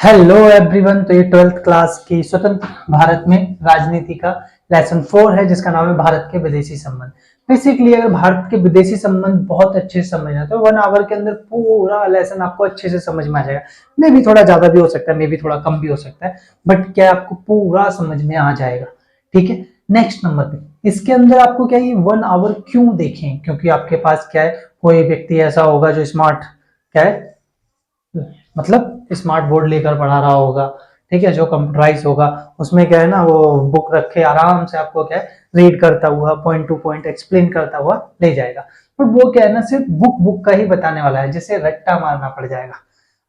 Hello everyone. तो ये 12th class की स्वतंत्र भारत में राजनीति का लेसन 4 है जिसका नाम है भारत के विदेशी संबंध। बेसिकली अगर भारत के विदेशी संबंध बहुत अच्छे से समझना तो 1 आवर के अंदर पूरा लेसन आपको अच्छे से समझ में आ जाएगा। मे भी थोड़ा ज्यादा भी हो सकता है, मे भी थोड़ा कम भी हो सकता है, बट क्या आपको पूरा समझ में आ जाएगा। ठीक है, नेक्स्ट नंबर पे इसके अंदर आपको क्या ये 1 आवर क्यों देखें, क्योंकि आपके पास क्या है, कोई व्यक्ति ऐसा होगा जो स्मार्ट क्या है मतलब स्मार्ट बोर्ड लेकर पढ़ा रहा होगा, ठीक है, जो कंप्यूटराइज होगा उसमें क्या है ना, वो बुक रखे आराम से आपको क्या है रीड करता हुआ पॉइंट टू पॉइंट एक्सप्लेन करता हुआ ले जाएगा। पर वो क्या है ना, सिर्फ बुक का ही बताने वाला है, जिससे रट्टा मारना पड़ जाएगा।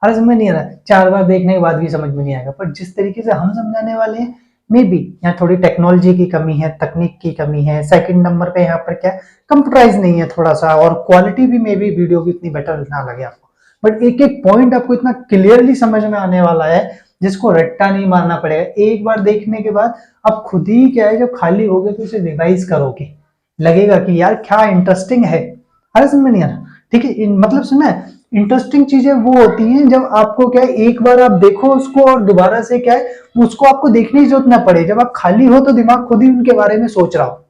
अरे समझ नहीं आ रहा, 4 बार देखने के बाद भी समझ में नहीं आएगा। पर जिस तरीके से हम समझाने वाले हैं, मे बी यहाँ थोड़ी टेक्नोलॉजी की कमी है, तकनीक की कमी है। सेकंड नंबर पे यहाँ पर क्या कंप्यूटराइज नहीं है थोड़ा सा, और क्वालिटी भी मे बी वीडियो की इतनी बेटर ना लगे आपको, बट एक एक पॉइंट आपको इतना क्लियरली समझ में आने वाला है जिसको रट्टा नहीं मारना पड़ेगा। एक बार देखने के बाद आप खुद ही क्या है, जब खाली होगे तो उसे रिवाइज करोगे, लगेगा कि यार क्या इंटरेस्टिंग है। अरे समझ में नहीं आ रहा, ठीक है, मतलब सुना है, इंटरेस्टिंग चीजें वो होती हैं जब आपको क्या है एक बार आप देखो उसको और दोबारा से क्या है उसको आपको देखने की जरूरत ना पड़े। जब आप खाली हो तो दिमाग खुद ही उनके बारे में सोच रहा हो।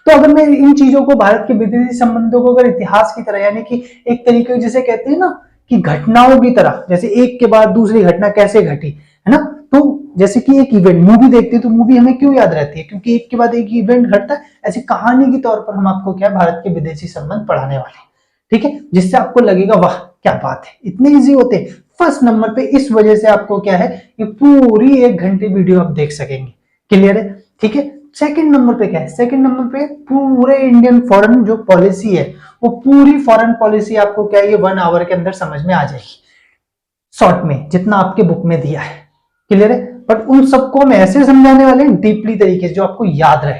तो अगर मैं इन चीजों को, भारत के विदेशी संबंधों को अगर इतिहास की तरह, यानी कि एक तरीके जिसे कहते हैं ना कि घटनाओं की तरह, जैसे एक के बाद दूसरी घटना कैसे घटी है ना, तो जैसे कि एक इवेंट, मूवी देखते हैं तो मूवी हमें क्यों याद रहती है, क्योंकि एक के बाद एक इवेंट घटता है। ऐसी कहानी के तौर पर हम आपको क्या भारत के विदेशी संबंध पढ़ाने वाले हैं, ठीक है, जिससे आपको लगेगा वाह क्या बात है, इतने इजी होते हैं। फर्स्ट नंबर पे इस वजह से आपको क्या है, ये पूरी 1 घंटे वीडियो आप देख सकेंगे। क्लियर है, ठीक है। सेकंड नंबर पे क्या है, सेकंड नंबर पे पूरे इंडियन फॉरेन जो पॉलिसी है, वो पूरी फॉरेन पॉलिसी आपको क्या है ये 1 आवर के अंदर समझ में आ जाएगी, शॉर्ट में, जितना आपके बुक में दिया है। क्लियर है, बट उन सबको हम ऐसे समझाने वाले हैं डीपली तरीके से जो आपको याद रहे।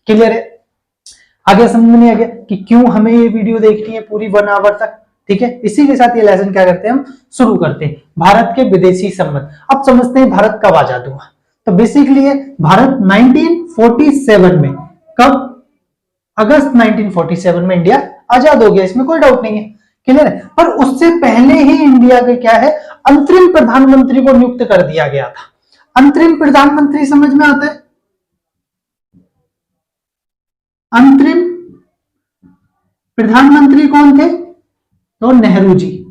क्लियर है, आगे समझ में नहीं आ गया कि क्यों हमें ये वीडियो देखनी है पूरी 1 आवर तक। ठीक है, इसी के साथ ये लेसन क्या करते हैं, हम शुरू करते हैं भारत के विदेशी संबंध। अब समझते हैं भारत कब आजाद हुआ। तो बेसिकली ये भारत 1947 में, कब, अगस्त 1947 में इंडिया आजाद हो गया, इसमें कोई डाउट नहीं है। क्लियर है, पर उससे पहले ही इंडिया के क्या है अंतरिम प्रधानमंत्री को नियुक्त कर दिया गया था। अंतरिम प्रधानमंत्री समझ में आता है, अंतरिम प्रधानमंत्री कौन थे, तो नेहरू जी।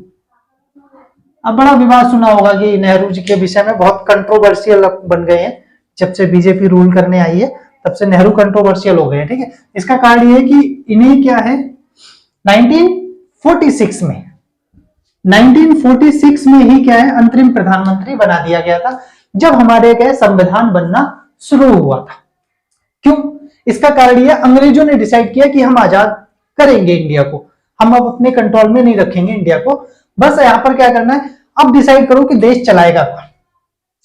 अब बड़ा विवाद सुना होगा कि नेहरू जी के विषय में बहुत कंट्रोवर्शियल बन गए हैं, जब से बीजेपी रूल करने आई है तब से नेहरू कंट्रोवर्शियल हो गए हैं। ठीक है, इसका कारण ये है कि इन्हें क्या है 1946 में 1946 में ही क्या है अंतरिम प्रधानमंत्री बना दिया गया था, जब हमारे क्या संविधान बनना शुरू हुआ था। क्यों, इसका कारण यह अंग्रेजों ने डिसाइड किया कि हम आजाद करेंगे इंडिया को, हम अब अपने कंट्रोल में नहीं रखेंगे इंडिया को, बस यहाँ पर क्या करना है, अब डिसाइड करो कि देश चलाएगा कौन।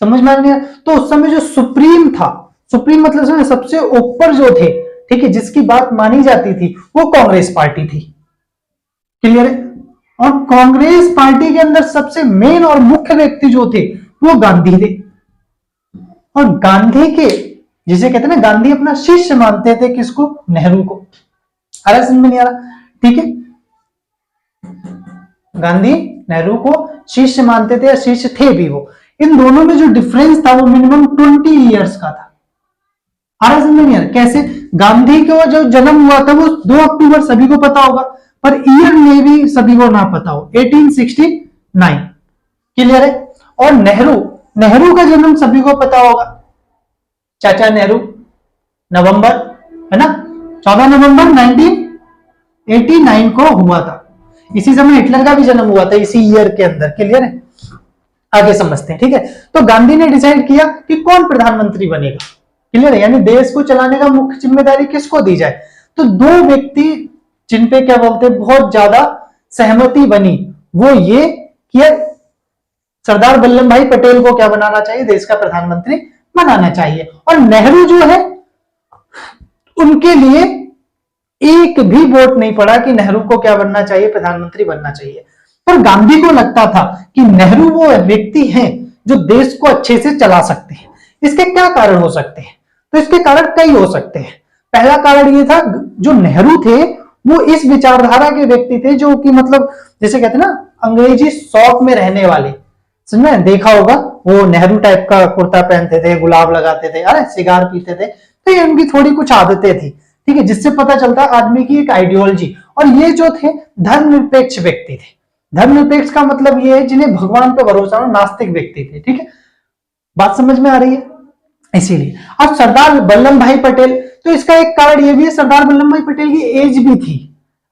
समझ में नहीं, तो उस समय जो सुप्रीम था, सुप्रीम मतलब सबसे ऊपर जो थे, ठीक है, जिसकी बात मानी जाती थी, वो कांग्रेस पार्टी थी। क्लियर है, और कांग्रेस पार्टी के अंदर सबसे मेन और मुख्य व्यक्ति जो थे वो गांधी थे। और गांधी के, जिसे कहते हैं ना, गांधी अपना शिष्य मानते थे किसको, नेहरू को। अरे समझ में नहीं आ रहा, ठीक है, गांधी नेहरू को शिष्य मानते थे, शिष्य थे भी वो। इन दोनों में जो डिफरेंस था वो मिनिमम 20 इयर्स का था। अरे समझ में नहीं आ रहा, कैसे, गांधी को जो जन्म हुआ था वो 2 अक्टूबर सभी को पता होगा, पर ईयर में भी सभी को ना पता हो, 1869। क्लियर है, और नेहरू का जन्म सभी को पता होगा, चाचा नेहरू, नवंबर, है ना, 14 नवंबर 1989 को हुआ था। इसी समय हिटलर का भी जन्म हुआ था, इसी ईयर के अंदर। क्लियर है, आगे समझते हैं। ठीक है, तो गांधी ने डिसाइड किया कि कौन प्रधानमंत्री बनेगा। क्लियर है, यानी देश को चलाने का मुख्य जिम्मेदारी किसको दी जाए। तो 2 व्यक्ति जिन पे क्या बोलते हैं बहुत ज्यादा सहमति बनी, वो ये कि सरदार वल्लभ भाई पटेल को क्या बनाना चाहिए, देश का प्रधानमंत्री बनाना चाहिए। और नेहरू जो है, उनके लिए एक भी वोट नहीं पड़ा कि नेहरू को क्या बनना चाहिए, प्रधानमंत्री बनना चाहिए। पर गांधी को लगता था कि नेहरू वो व्यक्ति हैं जो देश को अच्छे से चला सकते हैं। इसके क्या कारण हो सकते हैं, तो इसके कारण कई हो सकते हैं। पहला कारण ये था, जो नेहरू थे वो इस विचारधारा के व्यक्ति थे जो कि मतलब जैसे कहते हैं ना अंग्रेजी शौक में रहने वाले, समझ में, देखा होगा वो नेहरू टाइप का कुर्ता पहनते थे, गुलाब लगाते थे, अरे सिगार पीते थे, तो ये उनकी थोड़ी कुछ आदतें थी, ठीक है, जिससे पता चलता है आदमी की एक आइडियोलॉजी। और ये जो थे धर्मनिरपेक्ष व्यक्ति थे। धर्मनिरपेक्ष का मतलब ये है जिन्हें भगवान पे भरोसा हो, नास्तिक व्यक्ति थे, ठीक है, बात समझ में आ रही है। इसीलिए अब सरदार वल्लभ भाई पटेल, तो इसका एक कारण ये भी है, सरदार वल्लभ भाई पटेल की एज भी थी,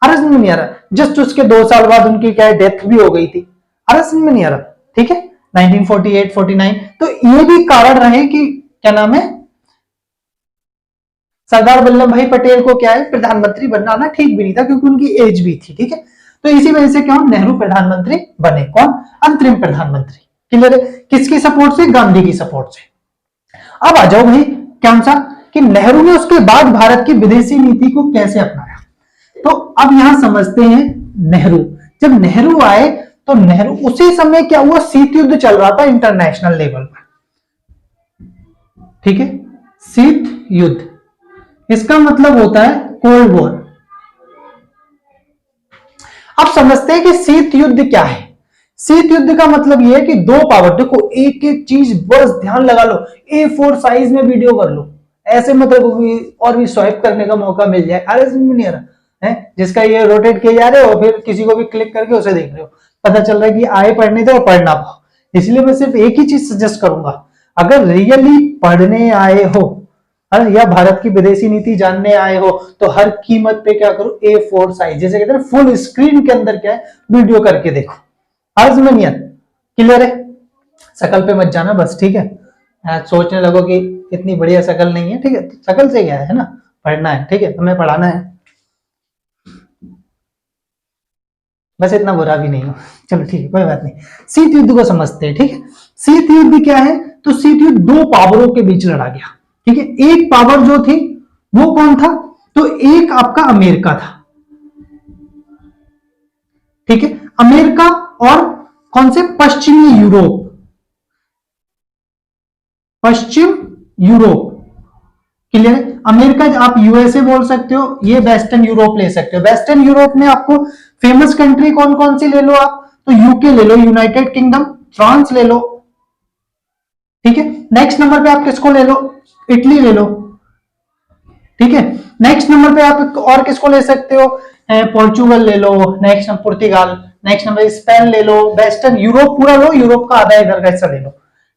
समझ में नहीं आ रहा, जस्ट उसके 2 साल बाद उनकी क्या डेथ भी हो गई थी, समझ में नहीं आ रहा, ठीक है, 1948-49। तो ये भी कारण रहे कि क्या नाम है, सरदार वल्लभ भाई पटेल को क्या है प्रधानमंत्री बनना ठीक भी नहीं था, क्योंकि उनकी एज भी थी, ठीक है। तो इसी वजह से क्या नेहरू प्रधानमंत्री बने, कौन, अंतरिम प्रधानमंत्री, क्लियर है, किसकी सपोर्ट से, गांधी की सपोर्ट से। अब आ जाओ भाई क्या सा कि नेहरू ने उसके बाद भारत की विदेशी नीति को कैसे अपनाया। तो अब यहां समझते हैं नेहरू, जब नेहरू आए तो नेहरू, उसी समय क्या हुआ, शीत युद्ध चल रहा था इंटरनेशनल लेवल पर, ठीक है, शीत युद्ध, इसका मतलब होता है कोल्ड वॉर। अब समझते हैं कि शीत युद्ध क्या है। शीत युद्ध का मतलब यह है कि दो पावर, देखो एक एक चीज बस ध्यान लगा लो, A4 साइज में वीडियो कर लो, ऐसे मतलब और भी स्वाइप करने का मौका मिल जाए, अरे समझ में नहीं आ रहा है, जिसका ये रोटेट किए जा रहे हो, फिर किसी को भी क्लिक करके उसे देख रहे हो, पता चल रहा है कि आए पढ़ने दो और पढ़ना पाओ। इसलिए मैं सिर्फ एक ही चीज सजेस्ट करूंगा, अगर रियली पढ़ने आए हो या भारत की विदेशी नीति जानने आए हो, तो हर कीमत पे क्या करो, A4 साइज, जैसे कहते हैं फुल स्क्रीन के अंदर क्या है वीडियो करके देखो, आज में नहीं आता, क्लियर है, शकल पे मत जाना बस, ठीक है, सोचने लगो कि इतनी बढ़िया शकल नहीं है, ठीक है, शकल से क्या है ना, पढ़ना है, ठीक है, हमें पढ़ाना है, बस इतना बुरा भी नहीं हो, चलो ठीक है, कोई बात नहीं। शीत युद्ध को समझते हैं, ठीक है, शीत युद्ध क्या है, तो शीत युद्ध दो पावरों के बीच लड़ा गया, ठीक है, एक पावर जो थी वो कौन था, तो एक आपका अमेरिका था, ठीक है, अमेरिका और कौन से, पश्चिमी यूरोप, पश्चिम यूरोप, क्लियर है, अमेरिका आप यूएसए बोल सकते हो, ये वेस्टर्न यूरोप ले सकते हो। वेस्टर्न यूरोप में आपको फेमस कंट्री कौन कौन सी ले लो आप, तो यूके ले लो, यूनाइटेड किंगडम, फ्रांस ले लो, ठीक है, नेक्स्ट नंबर पे आप किसको ले लो, इटली ले लो, ठीक है, नेक्स्ट नंबर पे आप और किसको ले सकते हो, पोर्चुगल ले लो, नेक्स्ट नंबर पुर्तगाल, नेक्स्ट नंबर स्पेन ले लो, वेस्टर्न यूरोप पूरा लो, यूरोप का आधा इधर का हिस्सा ले लो,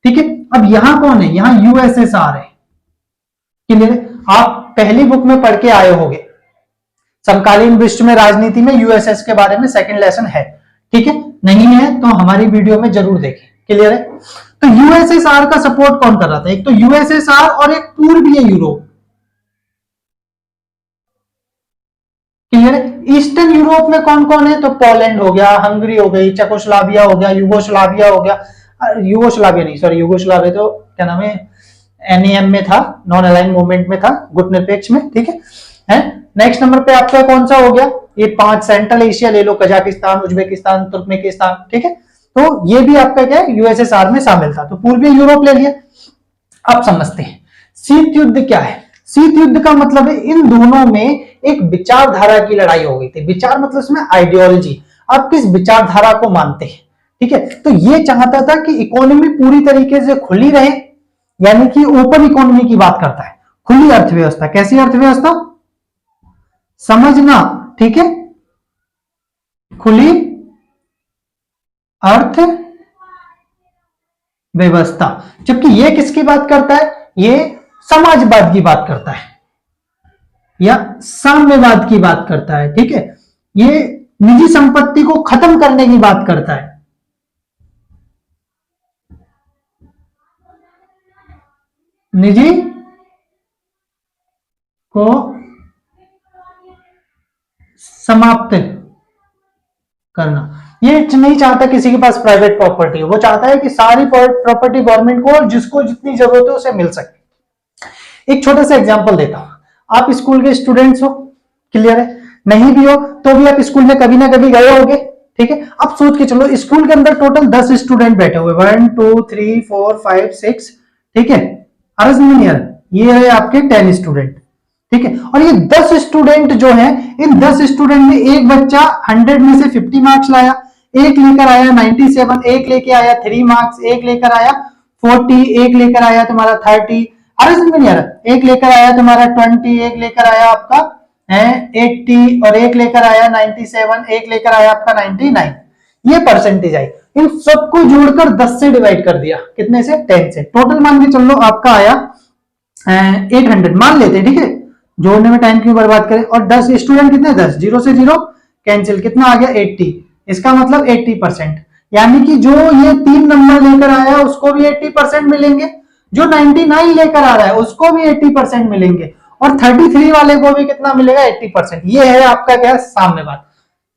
ठीक है। अब यहां कौन है, यहां यूएसएसआर है, क्लियर है, आप पहली बुक में पढ़ के आए होंगे, समकालीन विश्व में राजनीति में यूएसएस के बारे में सेकंड लेसन है, ठीक है, नहीं है तो हमारी वीडियो में जरूर देखें, क्लियर है। तो यूएसएसआर का सपोर्ट कौन कर रहा था, एक तो यूएसएसआर और एक पूर्वीय यूरोप, क्लियर है। ईस्टर्न यूरोप में कौन कौन है, तो पोलैंड हो गया, हंगरी हो गई, चेकोस्लोवाकिया हो गया, युगोस्लाविया हो गया, युगोस्लाविया नहीं सॉरी, युगोस्लाविया तो क्या नाम है, एनएएम में था, नॉन अलाइन मूवमेंट में था, गुट निरपेक्ष में, ठीक है। नेक्स्ट नंबर पे आपका कौन सा हो गया, ये 5 सेंट्रल एशिया ले लो, कजाकिस्तान, उज्बेकिस्तान, तुर्कमेनिस्तान, ठीक है, तो ये भी आपका क्या है यूएसएसआर में शामिल था, तो पूर्वीय यूरोप ले लिया। अब समझते हैं शीत युद्ध क्या है। शीत युद्ध का मतलब है इन दोनों में एक विचारधारा की लड़ाई हो गई थी, विचार मतलब इसमें आइडियोलॉजी, आप किस विचारधारा को मानते हैं, ठीक है। तो ये चाहता था कि इकोनॉमी पूरी तरीके से खुली रहे, यानी कि ओपन इकोनॉमी की बात करता है, खुली अर्थव्यवस्था, कैसी अर्थव्यवस्था समझना, ठीक है, खुली अर्थ व्यवस्था, जबकि ये किसकी बात करता है, ये समाजवाद की बात करता है या साम्यवाद की बात करता है, ठीक है, ये निजी संपत्ति को खत्म करने की बात करता है, निजी को समाप्त करना, ये नहीं चाहता किसी के पास प्राइवेट प्रॉपर्टी हो, वो चाहता है कि सारी प्रॉपर्टी गवर्नमेंट को, जिसको जितनी जरूरत है उसे मिल सके। एक छोटा सा एग्जांपल देता हूं, आप स्कूल के स्टूडेंट्स हो, क्लियर है, नहीं भी हो तो भी आप स्कूल में कभी ना कभी गए होगे, ठीक है। अब सोच के चलो स्कूल के अंदर टोटल 10 स्टूडेंट बैठे हुए, 1 2 3 4 5 6, ठीक है, अर्ज नहीं यार, ये है आपके 10 स्टूडेंट, ठीक है, और ये 10 स्टूडेंट जो है, इन 10 स्टूडेंट में एक बच्चा 100 में से 50 मार्क्स लाया, एक लेकर आया 97, एक लेके आया 3 मार्क्स, एक लेकर आया 40, एक लेकर आया तुम्हारा 30, अरे समझ में नहीं आ रहा, एक लेकर आया तुम्हारा 20, एक लेकर आया आपका 80 और एक लेकर आया 97, एक लेकर आया आपका 99। ये परसेंटेज आई। इन सबको जोड़कर 10 से डिवाइड कर दिया, कितने से? 10 से। टोटल मान के चल लो आपका आया 800 मान लेते हैं, ठीक है, जोड़ने में टाइम क्यों बर्बाद करें। और 10 स्टूडेंट कितने? 10, 0 से 0 कैंसिल, कितना आ गया? 80। इसका मतलब 80%, यानी कि जो ये 3 नंबर लेकर आया उसको भी 80% मिलेंगे, जो 99 लेकर आ रहा है उसको भी 80% मिलेंगे, और 33 वाले को भी कितना मिलेगा? 80%। ये है आपका क्या? साम्यवाद,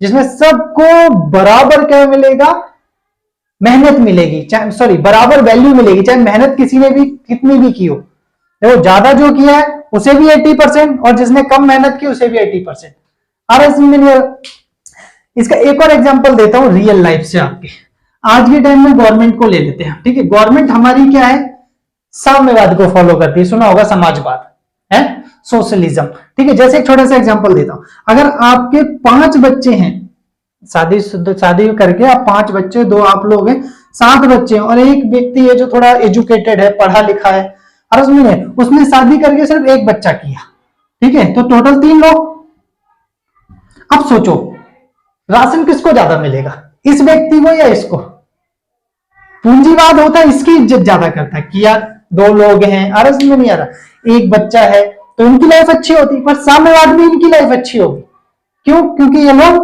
जिसमें सबको बराबर क्या मिलेगा? मेहनत मिलेगी, चाहे सॉरी बराबर वैल्यू मिलेगी, चाहे मेहनत किसी ने भी कितनी भी की हो। देखो ज्यादा जो किया है उसे भी 80% और जिसने कम मेहनत की उसे भी 80%। इसका एक और एग्जांपल देता हूं रियल लाइफ से आपके। आज के टाइम में गवर्नमेंट को ले लेते हैं, ठीक है। गवर्नमेंट हमारी क्या है? साम्यवाद को फॉलो करती है, सुना होगा समाजवाद है, सोशलिज्म, ठीक है। जैसे एक छोटा सा एग्जांपल देता हूं, अगर आपके 5 बच्चे हैं, शादी करके आप 5 बच्चे, 2 आप लोग हैं, 7 बच्चे हैं, और एक व्यक्ति है जो थोड़ा एजुकेटेड है, पढ़ा लिखा है, और उसने शादी करके सिर्फ एक बच्चा किया, ठीक है, तो टोटल 3 लोग। अब सोचो राशन किसको ज्यादा मिलेगा, इस व्यक्ति को या इसको? पूंजीवाद होता है इसकी इज्जत ज्यादा करता है कि यार 2 लोग हैं, अरज में नहीं आ रहा, एक बच्चा है तो इनकी लाइफ अच्छी होती, पर साम्यवाद में इनकी लाइफ अच्छी होगी। क्यों? क्योंकि ये लोग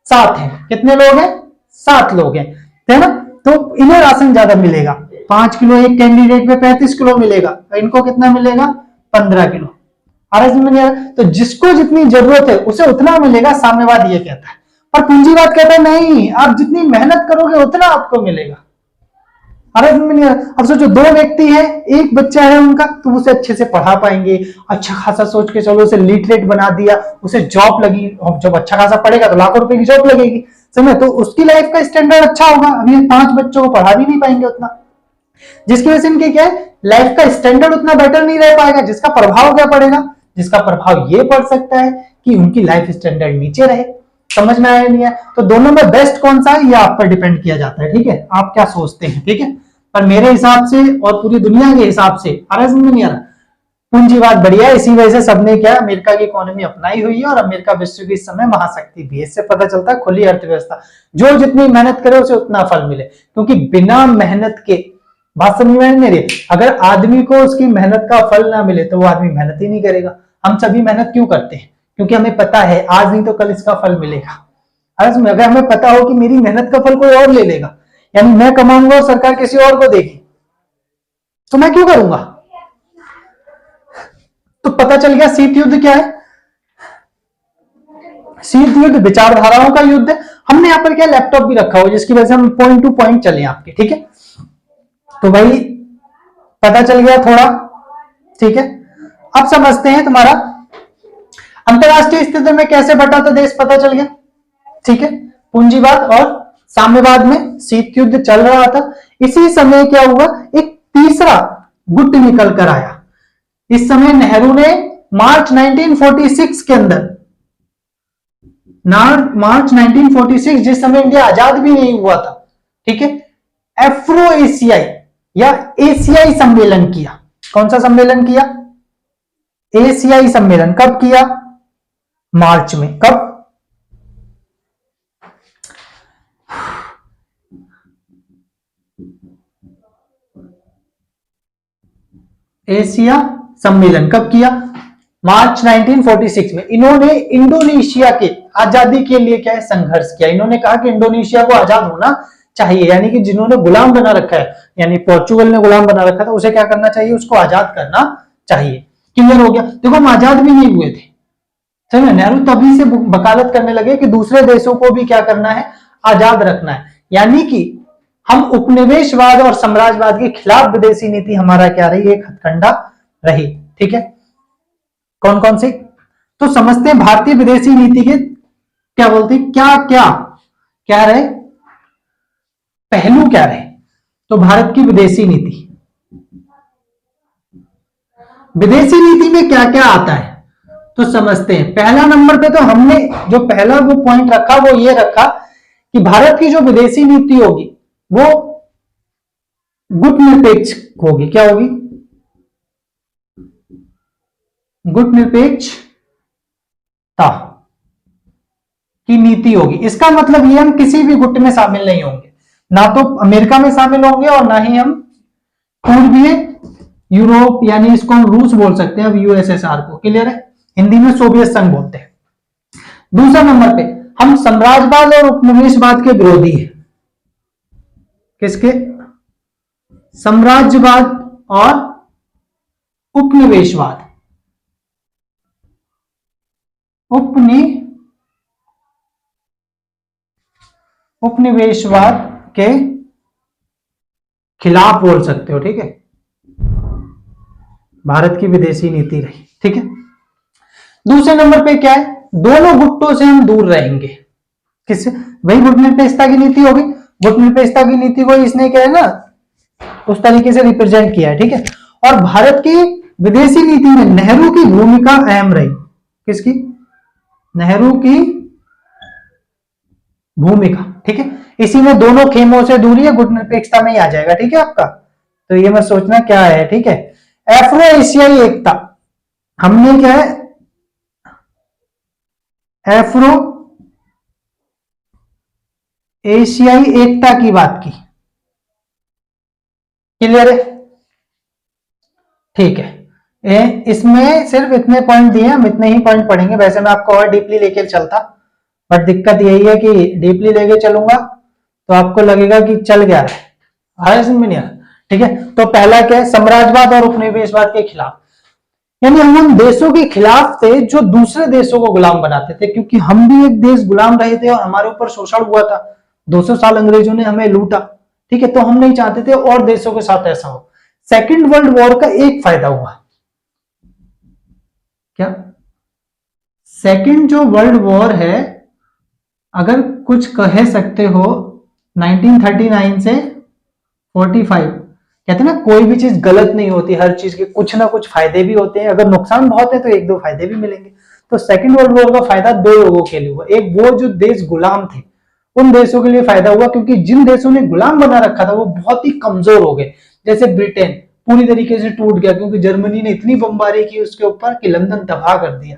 7 हैं। कितने लोग हैं? 7 लोग हैं, है ना। तो इन्हें राशन ज्यादा मिलेगा, 5 किलो एक कैंडिडेट पे 35 किलो मिलेगा, इनको कितना मिलेगा? 15 किलो। अरज में नहीं आ रहा, तो जिसको जितनी जरूरत है उसे उतना मिलेगा, साम्यवाद ये कहता है। पर पूंजीवाद कहता है नहीं, आप जितनी मेहनत करोगे उतना आपको मिलेगा। अरे अब सोचो 2 व्यक्ति है, एक बच्चा है उनका, तो उसे अच्छे से पढ़ा पाएंगे, अच्छा खासा सोच के चलो उसे लिटरेट बना दिया, उसे जॉब लगी, जब अच्छा खासा पढ़ेगा तो लाखों रुपए की जॉब लगेगी, समझे, तो उसकी लाइफ का स्टैंडर्ड अच्छा होगा। अभी 5 बच्चों को पढ़ा भी नहीं पाएंगे उतना, जिसकी वजह से इनके क्या है, लाइफ का स्टैंडर्ड उतना बेटर नहीं रह पाएगा, जिसका प्रभाव क्या पड़ेगा? जिसका प्रभाव ये पड़ सकता है कि उनकी लाइफ स्टैंडर्ड नीचे रहे। समझ में आया नहीं है? तो दोनों में बेस्ट कौन सा है ये आप पर डिपेंड किया जाता है, ठीक है, आप क्या सोचते हैं, ठीक है। पर मेरे हिसाब से और पूरी दुनिया के हिसाब से समझ में नहीं आ रहा, पूंजीवाद बढ़िया है। इसी वजह से सबने क्या, अमेरिका की इकोनॉमी अपनाई हुई है, और अमेरिका विश्व की इस समय महाशक्ति भी है। इससे पता चलता है खुली अर्थव्यवस्था, जो जितनी मेहनत करे उसे उतना फल मिले, क्योंकि बिना मेहनत के, बात समझ में नहीं रही, अगर आदमी को उसकी मेहनत का फल ना मिले तो वो आदमी मेहनत ही नहीं करेगा। हम सभी मेहनत क्यों करते हैं? क्योंकि हमें पता है आज नहीं तो कल इसका फल मिलेगा। अगर हमें पता हो कि मेरी मेहनत का फल कोई और ले लेगा, यानी मैं कमाऊंगा और सरकार किसी और को देगी, तो मैं क्यों करूंगा? तो पता चल गया शीत युद्ध क्या है। शीत युद्ध विचारधाराओं का युद्ध है। हमने यहां पर क्या लैपटॉप भी रखा हो, जिसकी वजह से हम पॉइंट टू पॉइंट चले आपके, ठीक है। तो भाई पता चल गया थोड़ा, ठीक है। अब समझते हैं तुम्हारा अंतरराष्ट्रीय स्थिति में कैसे बटा था देश, पता चल गया, ठीक है। पूंजीवाद और साम्यवाद में शीत युद्ध चल रहा था। इसी समय क्या हुआ, एक तीसरा गुट निकल कर आया। इस समय नेहरू ने मार्च 1946 के अंदर, मार्च 1946 जिस समय इंडिया आजाद भी नहीं हुआ था, ठीक है, एफ्रो एशियाई या एशियाई सम्मेलन किया। कौन सा सम्मेलन किया? एशियाई सम्मेलन। कब किया? मार्च में। कब? एशिया सम्मेलन कब किया? मार्च 1946 में। इन्होंने इंडोनेशिया के आजादी के लिए क्या है, संघर्ष किया। इन्होंने कहा कि इंडोनेशिया को आजाद होना चाहिए, यानी कि जिन्होंने गुलाम बना रखा है, यानी पोर्चुगल ने गुलाम बना रखा था, उसे क्या करना चाहिए, उसको आजाद करना चाहिए। क्लियर हो गया? देखो हम आजाद भी नहीं हुए थे, समझ में, नेहरू तभी से वकालत करने लगे कि दूसरे देशों को भी क्या करना है, आजाद रखना है। यानी कि हम उपनिवेशवाद और साम्राज्यवाद के खिलाफ विदेशी नीति हमारा क्या रही, एक हथकंडा रही, ठीक है। कौन कौन सी? तो समझते हैं भारतीय विदेशी नीति के क्या बोलते, क्या क्या क्या रहे, पहलू क्या रहे। तो भारत की विदेशी नीति, विदेशी नीति में क्या क्या आता है तो समझते हैं। पहला नंबर पे तो हमने जो पहला वो पॉइंट रखा वो ये रखा कि भारत की जो विदेशी नीति होगी वो गुटनिरपेक्ष होगी। क्या होगी? गुटनिरपेक्षता की नीति होगी। इसका मतलब ये हम किसी भी गुट में शामिल नहीं होंगे, ना तो अमेरिका में शामिल होंगे और ना ही हम पूर्वीय यूरोप, यानी इसको हम रूस बोल सकते हैं अब यूएसएसआर को। क्लियर है? हिंदी में सोवियत संघ बोलते हैं। दूसरा नंबर पे हम साम्राज्यवाद और उपनिवेशवाद के विरोधी हैं। किसके? साम्राज्यवाद और उपनिवेशवाद। उपनिवेशवाद के खिलाफ बोल सकते हो। ठीक है? भारत की विदेशी नीति रही। ठीक है? दूसरे नंबर पे क्या है? दोनों गुटों से हम दूर रहेंगे। किससे? वही गुटनिरपेक्षता की नीति होगी। गुटनिरपेक्षता की नीति को इसने क्या है ना, उस तरीके से रिप्रेजेंट किया है। ठीक है? और भारत की विदेशी नीति में नेहरू की भूमिका अहम रही। किसकी? नेहरू की भूमिका। ठीक है? इसी में दोनों खेमों से दूरी है, गुटनिरपेक्षता में ही आ जाएगा। ठीक है आपका? तो ये मत सोचना क्या है। ठीक है? एफ्रो एशियाई एकता, हमने क्या है, एफ्रो एशियाई एकता की बात की। क्लियर है? ठीक है, इसमें सिर्फ इतने पॉइंट दिए, हम इतने ही पॉइंट पढ़ेंगे। वैसे मैं आपको और डीपली लेके चलता, बट दिक्कत यही है कि डीपली लेके चलूंगा तो आपको लगेगा कि चल गया है, आया समझ में नहीं आया। ठीक है? तो पहला क्या है? साम्राज्यवाद और उपनिवेशवाद के खिलाफ, यानी हम उन देशों के खिलाफ थे जो दूसरे देशों को गुलाम बनाते थे, क्योंकि हम भी एक देश गुलाम रहे थे और हमारे ऊपर शोषण हुआ था। 200 साल अंग्रेजों ने हमें लूटा। ठीक है? तो हम नहीं चाहते थे और देशों के साथ ऐसा हो। सेकेंड वर्ल्ड वॉर का एक फायदा हुआ। क्या? सेकेंड जो वर्ल्ड वॉर है, अगर कुछ कह सकते हो, 1939 से 45, कहते हैं ना कोई भी चीज गलत नहीं होती, हर चीज के कुछ ना कुछ फायदे भी होते हैं। अगर नुकसान बहुत है तो एक दो फायदे भी मिलेंगे। तो सेकेंड वर्ल्ड वॉर का फायदा दो लोगों के लिए हुआ। एक वो जो देश गुलाम थे, उन देशों के लिए फायदा हुआ, क्योंकि जिन देशों ने गुलाम बना रखा था वो बहुत ही कमजोर हो गए। जैसे ब्रिटेन पूरी तरीके से टूट गया, क्योंकि जर्मनी ने इतनी बमबारी की उसके ऊपर कि लंदन तबाह कर दिया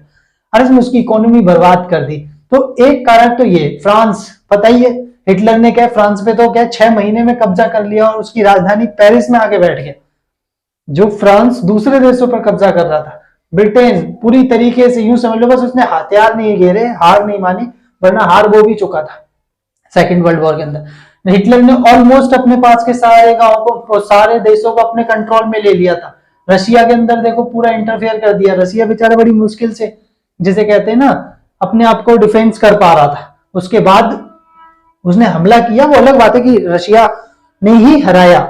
और इसमें उसकी इकोनॉमी बर्बाद कर दी। तो एक कारण तो ये। फ्रांस, पता ही है हिटलर ने क्या फ्रांस पे तो क्या 6 महीने में कब्जा कर लिया और उसकी राजधानी पेरिस में आके बैठ गया। जो फ्रांस दूसरे देशों पर कब्जा कर रहा था, ब्रिटेन पूरी तरीके से यूं समझ लो बस उसने हथियार नहीं घेरे, हार नहीं मानी, वरना हार वो भी चुका था सेकेंड वर्ल्ड वॉर के अंदर। हिटलर ने ऑलमोस्ट अपने पास के सारे गांवों को, सारे देशों को अपने कंट्रोल में ले लिया था। रशिया के अंदर देखो पूरा इंटरफेयर कर दिया। रशिया बेचारा बड़ी मुश्किल से, जिसे कहते हैं ना, अपने आप को डिफेंस कर पा रहा था। उसके बाद उसने हमला किया, वो अलग बात है कि रशिया ने ही हराया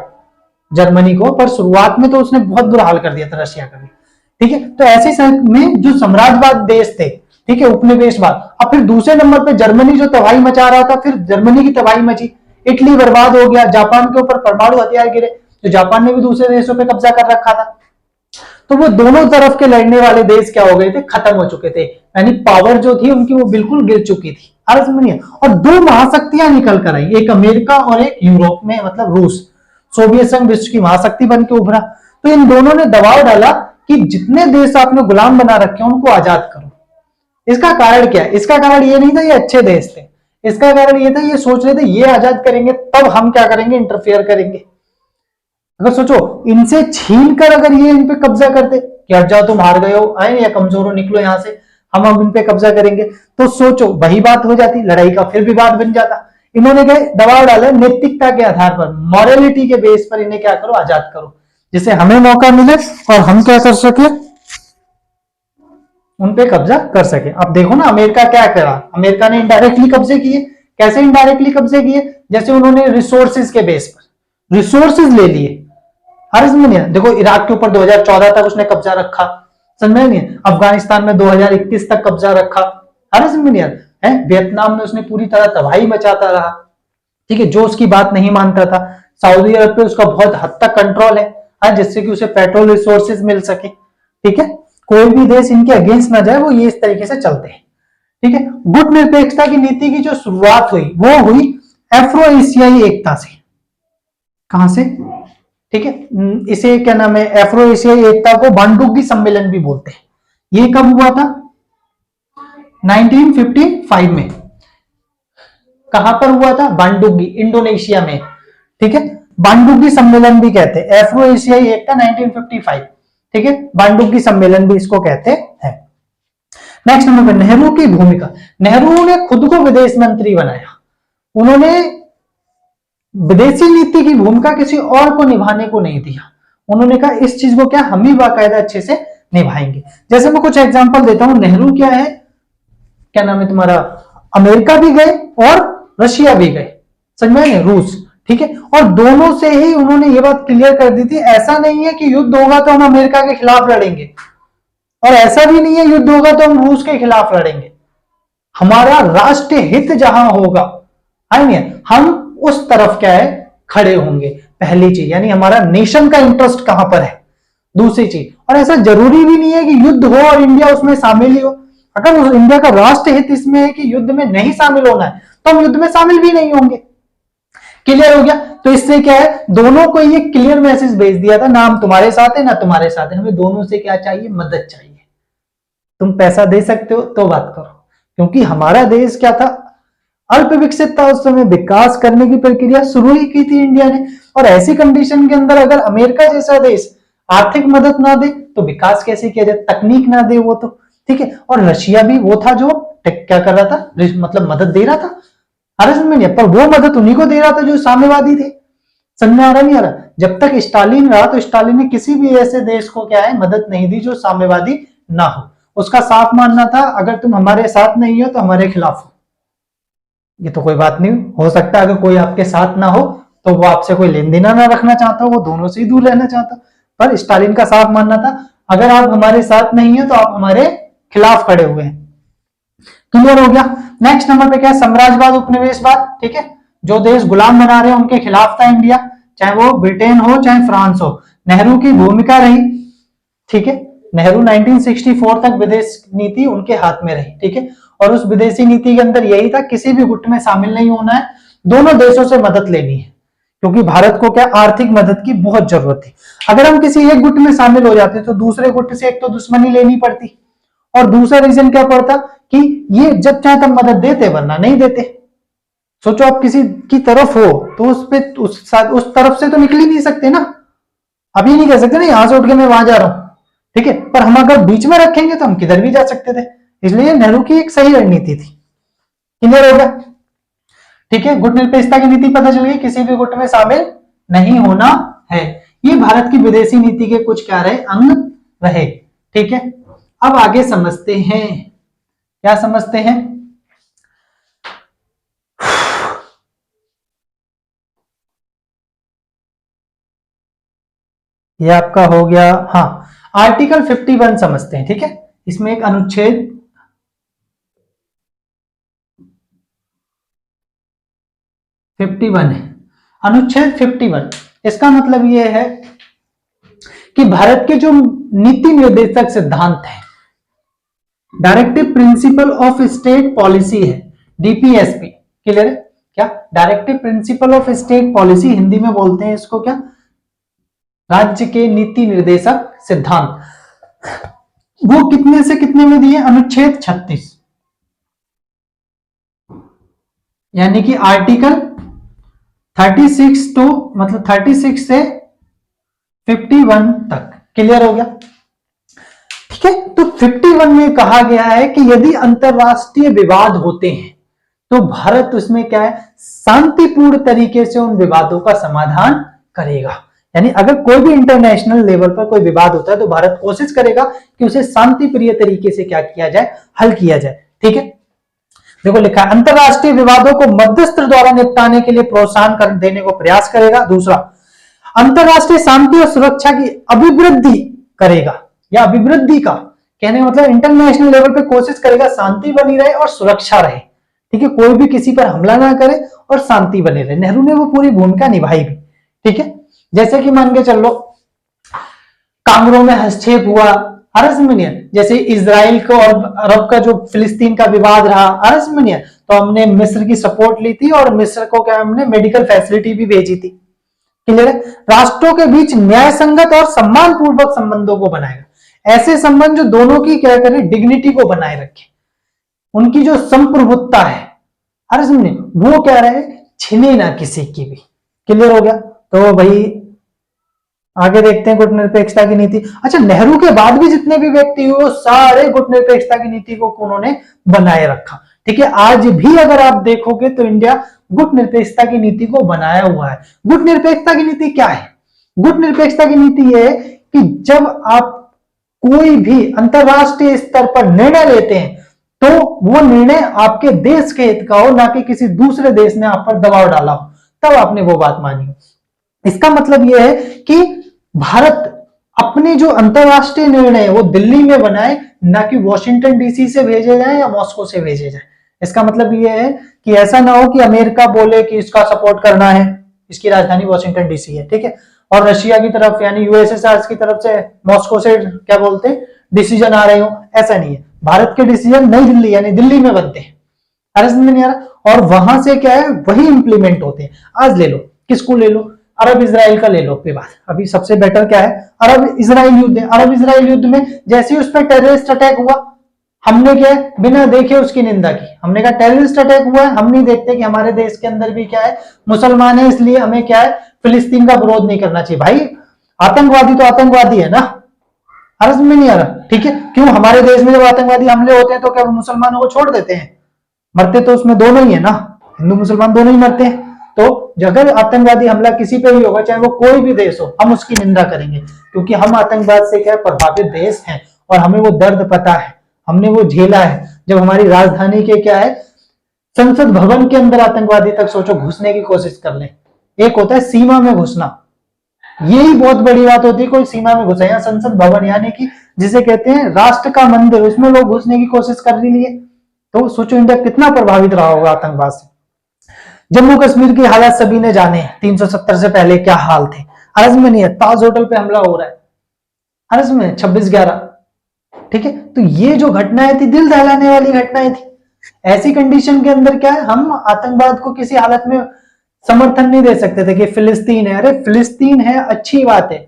जर्मनी को, पर शुरुआत में तो उसने बहुत बुरा हाल कर दिया था रशिया का भी। ठीक है? तो ऐसे समय में जो साम्राज्यवाद देश थे, ठीक है, उपनिवेशवाद, अब फिर दूसरे नंबर पे जर्मनी जो तबाही मचा रहा था, फिर जर्मनी की तबाही मची, इटली बर्बाद हो गया, जापान के ऊपर परमाणु हथियार गिरे, तो जापान ने भी दूसरे देशों पे कब्जा कर रखा था। तो वो दोनों तरफ के लड़ने वाले देश क्या हो गए थे? खत्म हो चुके थे, यानी पावर जो थी उनकी वो बिल्कुल गिर चुकी थी। समझिए, और दो महाशक्तियां निकल कर आई, एक अमेरिका और एक यूरोप में, मतलब रूस। सोवियत संघ विश्व की महाशक्ति बन के उभरा। तो इन दोनों ने दबाव डाला कि जितने देश आपने गुलाम बना रखे हैं उनको आजाद करो। इसका कारण क्या है? इसका कारण ये नहीं था ये अच्छे देश थे, इसका कारण ये था ये सोच रहे थे ये आजाद करेंगे तब हम क्या करेंगे, इंटरफेयर करेंगे। अगर सोचो इनसे छीन कर अगर ये इन पे कब्जा करते कि हट जाओ तुम हार गए हो, आए या कमजोर हो, निकलो यहां से, हम अब इन पे कब्जा करेंगे, तो सोचो वही बात हो जाती, लड़ाई का फिर विवाद बन जाता। इन्होंने क्या दबाव डाला, नैतिकता के आधार पर, मॉरलिटी के बेस पर इन्हें क्या करो, आजाद करो, जिससे हमें मौका मिले और हम क्या कर सके, उन पे कब्जा कर सके। अब देखो ना अमेरिका क्या करा, अमेरिका ने इनडायरेक्टली कब्जे किए। कैसे इनडायरेक्टली कब्जे किए? जैसे उन्होंने रिसोर्सेज के बेस पर रिसोर्सेज ले लिए। हर समझ नहीं, देखो इराक के ऊपर 2014 तक उसने कब्जा रखा, समझ नहीं, अफगानिस्तान में 2021 तक कब्जा रखा, हर समझ नहीं है, वियतनाम में उसने पूरी तरह तबाही मचाता रहा। ठीक है, जो उसकी बात नहीं मानता था। सऊदी अरब पे उसका बहुत हद तक कंट्रोल है, जिससे कि उसे पेट्रोल रिसोर्सेज मिल सके। ठीक है, कोई भी देश इनके अगेंस्ट ना जाए, वो ये इस तरीके से चलते हैं। ठीक है। गुट निरपेक्षता की नीति की जो शुरुआत हुई वो हुई अफ्रो एशियाई एकता से। कहां से? ठीक है, इसे क्या नाम है, अफ्रो एशियाई एकता को बांडुग्गी सम्मेलन भी बोलते हैं। ये कब हुआ था? 1955 में। कहां पर हुआ था? बांडुग्गी, इंडोनेशिया में। ठीक है, बांडुग्गी सम्मेलन भी कहते हैं, अफ्रो एशियाई एकता 1955। ठीक है, बांडुग्गी सम्मेलन भी इसको कहते हैं। नेक्स्ट नंबर पे नेहरू की भूमिका। नेहरू ने खुद को विदेश मंत्री बनाया। उन्होंने विदेशी नीति की भूमिका किसी और को निभाने को नहीं दिया। उन्होंने कहा इस चीज को क्या हम ही बाकायदा अच्छे से निभाएंगे। जैसे मैं कुछ एग्जांपल देता हूं, नेहरू क्या है, क्या नाम है तुम्हारा, अमेरिका भी गए और रशिया भी गए, समझ में, रूस। ठीक है, और दोनों से ही उन्होंने ये बात क्लियर कर दी थी, ऐसा नहीं है कि युद्ध होगा तो हम अमेरिका के खिलाफ लड़ेंगे, और ऐसा भी नहीं है युद्ध होगा तो हम रूस के खिलाफ लड़ेंगे। हमारा राष्ट्रीय हित जहां होगा, हम उस तरफ क्या है, खड़े होंगे। पहली चीज, यानी हमारा नेशन का इंटरेस्ट कहां पर है। दूसरी चीज, और ऐसा जरूरी भी नहीं है कि युद्ध हो और इंडिया उसमें शामिल ही हो। अगर इंडिया का राष्ट्रीय हित इसमें है कि युद्ध में नहीं शामिल होना है तो हम युद्ध में शामिल भी नहीं होंगे। क्लियर हो गया? तो इससे क्या है, दोनों को ये क्लियर मैसेज भेज दिया था, ना हम तुम्हारे साथ है ना तुम्हारे साथ है, हमें दोनों से क्या चाहिए, मदद चाहिए। तुम पैसा दे सकते हो तो बात करो, क्योंकि हमारा देश क्या था, अल्प विकसित था उस समय, विकास करने की प्रक्रिया शुरू ही की थी इंडिया ने। और ऐसी कंडीशन के अंदर अगर अमेरिका जैसा देश आर्थिक मदद ना दे तो विकास कैसे किया जाए, तकनीक ना दे वो तो। ठीक है, और रशिया भी वो था जो क्या कर रहा था, मतलब मदद दे रहा था। समझ में नहीं, पर वो मदद उन्हीं को दे रहा था जो साम्यवादी थे। समझ में आ रहा नहीं आ रहा? जब तक स्टालिन रहा तो स्टालिन ने किसी भी ऐसे देश को क्या है, मदद नहीं दी जो साम्यवादी ना हो। उसका साफ मानना था, अगर तुम हमारे साथ नहीं हो तो हमारे खिलाफ हो। ये तो कोई बात नहीं हो सकता, अगर कोई आपके साथ ना हो तो वो आपसे कोई लेन देना ना रखना चाहता हो, वो दोनों से ही दूर रहना चाहता। पर स्टालिन का साफ मानना था, अगर आप हमारे साथ नहीं है तो आप हमारे खिलाफ खड़े हुए हैं। क्लियर हो गया? नेक्स्ट नंबर पे क्या है, साम्राज्यवाद उपनिवेशवाद। ठीक है, जो देश गुलाम बना रहे हैं उनके खिलाफ था इंडिया, चाहे वो ब्रिटेन हो चाहे फ्रांस हो। नेहरू की भूमिका रही, ठीक है, नेहरू 1964 तक विदेश नीति उनके हाथ में रही। ठीक है, और उस विदेशी नीति के अंदर यही था, किसी भी गुट में शामिल नहीं होना है, दोनों देशों से मदद लेनी है, क्योंकि भारत को क्या आर्थिक मदद की बहुत जरूरत थी। अगर हम किसी एक गुट में शामिल हो जाते तो दूसरे गुट से एक तो दुश्मनी लेनी पड़ती, और दूसरा रीजन क्या पड़ता कि ये जब चाहे तब मदद देते वरना नहीं देते। सोचो आप किसी की तरफ हो तो उस तरफ से तो निकल ही नहीं सकते ना, अभी नहीं कह सकते ना यहां से उठ के मैं वहां जा रहा हूं। ठीक है, पर हम अगर बीच में रखेंगे तो हम किधर भी जा सकते थे, इसलिए नेहरू की एक सही रणनीति थी। क्लियर हो गया? ठीक है, गुट निरपेक्षता की नीति पता चल गई, किसी भी गुट में शामिल नहीं होना है। ये भारत की विदेशी नीति के कुछ क्या रहे, अंग रहे। ठीक है, अब आगे समझते हैं, क्या समझते हैं, ये आपका हो गया। हाँ, आर्टिकल 51 समझते हैं। ठीक है, इसमें एक अनुच्छेद 51 है। अनुच्छेद 51, इसका मतलब यह है कि भारत के जो नीति निर्देशक सिद्धांत है, directive principle of state policy है, डीपीएसपी। क्लियर है? क्या directive principle of state policy, Hindi में बोलते हैं इसको क्या, राज्य के नीति निर्देशक सिद्धांत। वो कितने से कितने में दिए, अनुच्छेद 36, यानी कि आर्टिकल 36 टू मतलब 36 से 51 तक। क्लियर हो गया? ठीक है, तो 51 में कहा गया है कि यदि अंतरराष्ट्रीय विवाद होते हैं तो भारत उसमें क्या है, शांतिपूर्ण तरीके से उन विवादों का समाधान करेगा। यानी अगर कोई भी इंटरनेशनल लेवल पर कोई विवाद होता है तो भारत कोशिश करेगा कि उसे शांति प्रिय तरीके से क्या किया जाए, हल किया जाए। ठीक है, देखो लिखा है, अंतरराष्ट्रीय विवादों को मध्यस्थ द्वारा निपटाने के लिए प्रोत्साहन कर देने को प्रयास करेगा। दूसरा, अंतरराष्ट्रीय शांति और सुरक्षा की अभिवृद्धि करेगा, या अभिवृद्धि का कहने मतलब इंटरनेशनल लेवल पे कोशिश करेगा शांति बनी रहे और सुरक्षा रहे। ठीक है, कोई भी किसी पर हमला ना करे और शांति बने रहे। नेहरू ने वो पूरी भूमिका निभाई भी। ठीक है, जैसे कि मान के चल लो, कांगड़ों में हस्तक्षेप हुआ, अरब में नहीं है, जैसे इजराइल को और अरब का जो फिलिस्तीन का विवाद रहा, अरब में नहीं है, तो हमने मिस्र की सपोर्ट ली थी और मिस्र को क्या हमने मेडिकल फैसिलिटी भी भेजी थी। क्लियर है? राष्ट्रों के बीच न्याय संगत और सम्मान पूर्वक संबंधों को बनाएगा, ऐसे संबंध जो दोनों की क्या करें, डिग्निटी को बनाए रखे, उनकी जो संप्रभुत्ता है, अरे सुनिए, वो क्या रहे, छिने ना किसी की भी। क्लियर हो गया? तो भाई आगे देखते हैं गुटनिरपेक्षता की नीति। अच्छा, नेहरू के बाद भी जितने भी व्यक्ति हुए सारे गुटनिरपेक्षता की नीति को उन्होंने बनाए रखा। ठीक है, आज भी अगर आप देखोगे तो इंडिया गुटनिरपेक्षता की नीति को बनाया हुआ है। गुटनिरपेक्षता की नीति क्या है? गुटनिरपेक्षता की नीति यह है कि जब आप कोई भी अंतरराष्ट्रीय स्तर पर निर्णय लेते हैं तो वो निर्णय आपके देश के हित का हो, ना कि किसी दूसरे देश ने आप पर दबाव डाला हो, तब आपने वो बात मानी हो। इसका मतलब यह है कि भारत अपने जो अंतरराष्ट्रीय निर्णय है वो दिल्ली में बनाए, ना कि वॉशिंगटन डीसी से भेजे जाए या मॉस्को से भेजे जाए। इसका मतलब यह है कि ऐसा ना हो कि अमेरिका बोले कि इसका सपोर्ट करना है, इसकी राजधानी वॉशिंगटन डीसी है, ठीक है, और रशिया की तरफ यानी यूएसएसआर की तरफ से मॉस्को से क्या बोलते हैं डिसीजन आ रहे हो, ऐसा नहीं है। भारत के डिसीजन नई दिल्ली यानी दिल्ली में बनते हैं, अरे समझ में नहीं आ रहा, और वहां से क्या है वही इंप्लीमेंट होते हैं। आज ले लो, किसको ले लो, अरब इजराइल का ले लो विवाद। अभी सबसे बेटर क्या है, अरब इजराइल युद्ध है। अरब इजराइल युद्ध में जैसे ही उस पर टेररिस्ट अटैक हुआ, हमने क्या है बिना देखे उसकी निंदा की। हमने कहा टेररिस्ट अटैक हुआ है, हम नहीं देखते कि हमारे देश के अंदर भी क्या है मुसलमान है, इसलिए हमें क्या है फिलिस्तीन का विरोध नहीं करना चाहिए। भाई आतंकवादी तो आतंकवादी है ना, अर्ज में नहीं आ रहा, ठीक है। क्यों हमारे देश में जब आतंकवादी हमले होते हैं तो क्या मुसलमानों को छोड़ देते हैं? मरते तो उसमें दोनों ही है ना, हिंदू मुसलमान दोनों ही मरते हैं। तो अगर आतंकवादी हमला किसी पे भी होगा, चाहे वो कोई भी देश हो, हम उसकी निंदा करेंगे, क्योंकि हम आतंकवाद से क्या प्रभावित देश हैं और हमें वो दर्द पता है, हमने वो झेला है। जब हमारी राजधानी के क्या है संसद भवन के अंदर आतंकवादी तक सोचो घुसने की कोशिश कर ले। एक होता है सीमा में घुसना, यही बहुत बड़ी बात होती है, कोई सीमा में घुसा। यहाँ संसद भवन यानी कि जिसे कहते हैं राष्ट्र का मंदिर, उसमें लोग घुसने की कोशिश कर लिए, तो सोचो इंडिया कितना प्रभावित रहा होगा आतंकवाद से। जम्मू कश्मीर की हालत सभी ने जाने, 370 से पहले क्या हाल थे। अर्ज में नहीं है, ताज होटल पे हमला हो रहा है, अर्ज में 26/11, ठीक है। तो ये जो घटनाएं थी दिल दहलाने वाली घटनाएं थी। ऐसी कंडीशन के अंदर क्या है हम आतंकवाद को किसी हालत में समर्थन नहीं दे सकते थे कि फिलिस्तीन है, अरे फिलिस्तीन है अच्छी बात है।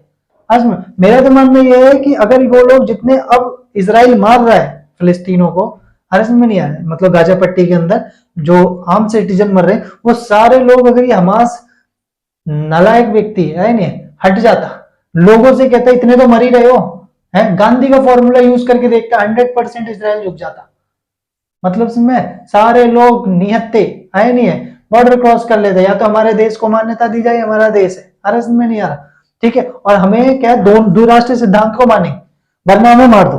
आज मेरा तो मानना यह है कि अगर वो लोग जितने अब इजराइल मार रहा है फिलिस्तीनों को, अर्ज में नहीं आया मतलब गाजा पट्टी के अंदर जो आम सिटीजन मर रहे हैं, वो सारे लोग अगर ये हमास नालायक व्यक्ति है नहीं हट जाता, लोगों से कहता इतने तो मर ही रहे हो, है गांधी का फॉर्मूला यूज करके देखता 100% इजराइल झुक जाता। मतलब इसमें सारे लोग निहत्ते आए नहीं है, बॉर्डर क्रॉस कर लेते, या तो हमारे देश को मान्यता दी जाए हमारा देश है, अर्ज में नहीं आ रहा, ठीक है। और हमें क्या द्विराष्ट्रीय सिद्धांत को माने वरना हमें मार दो,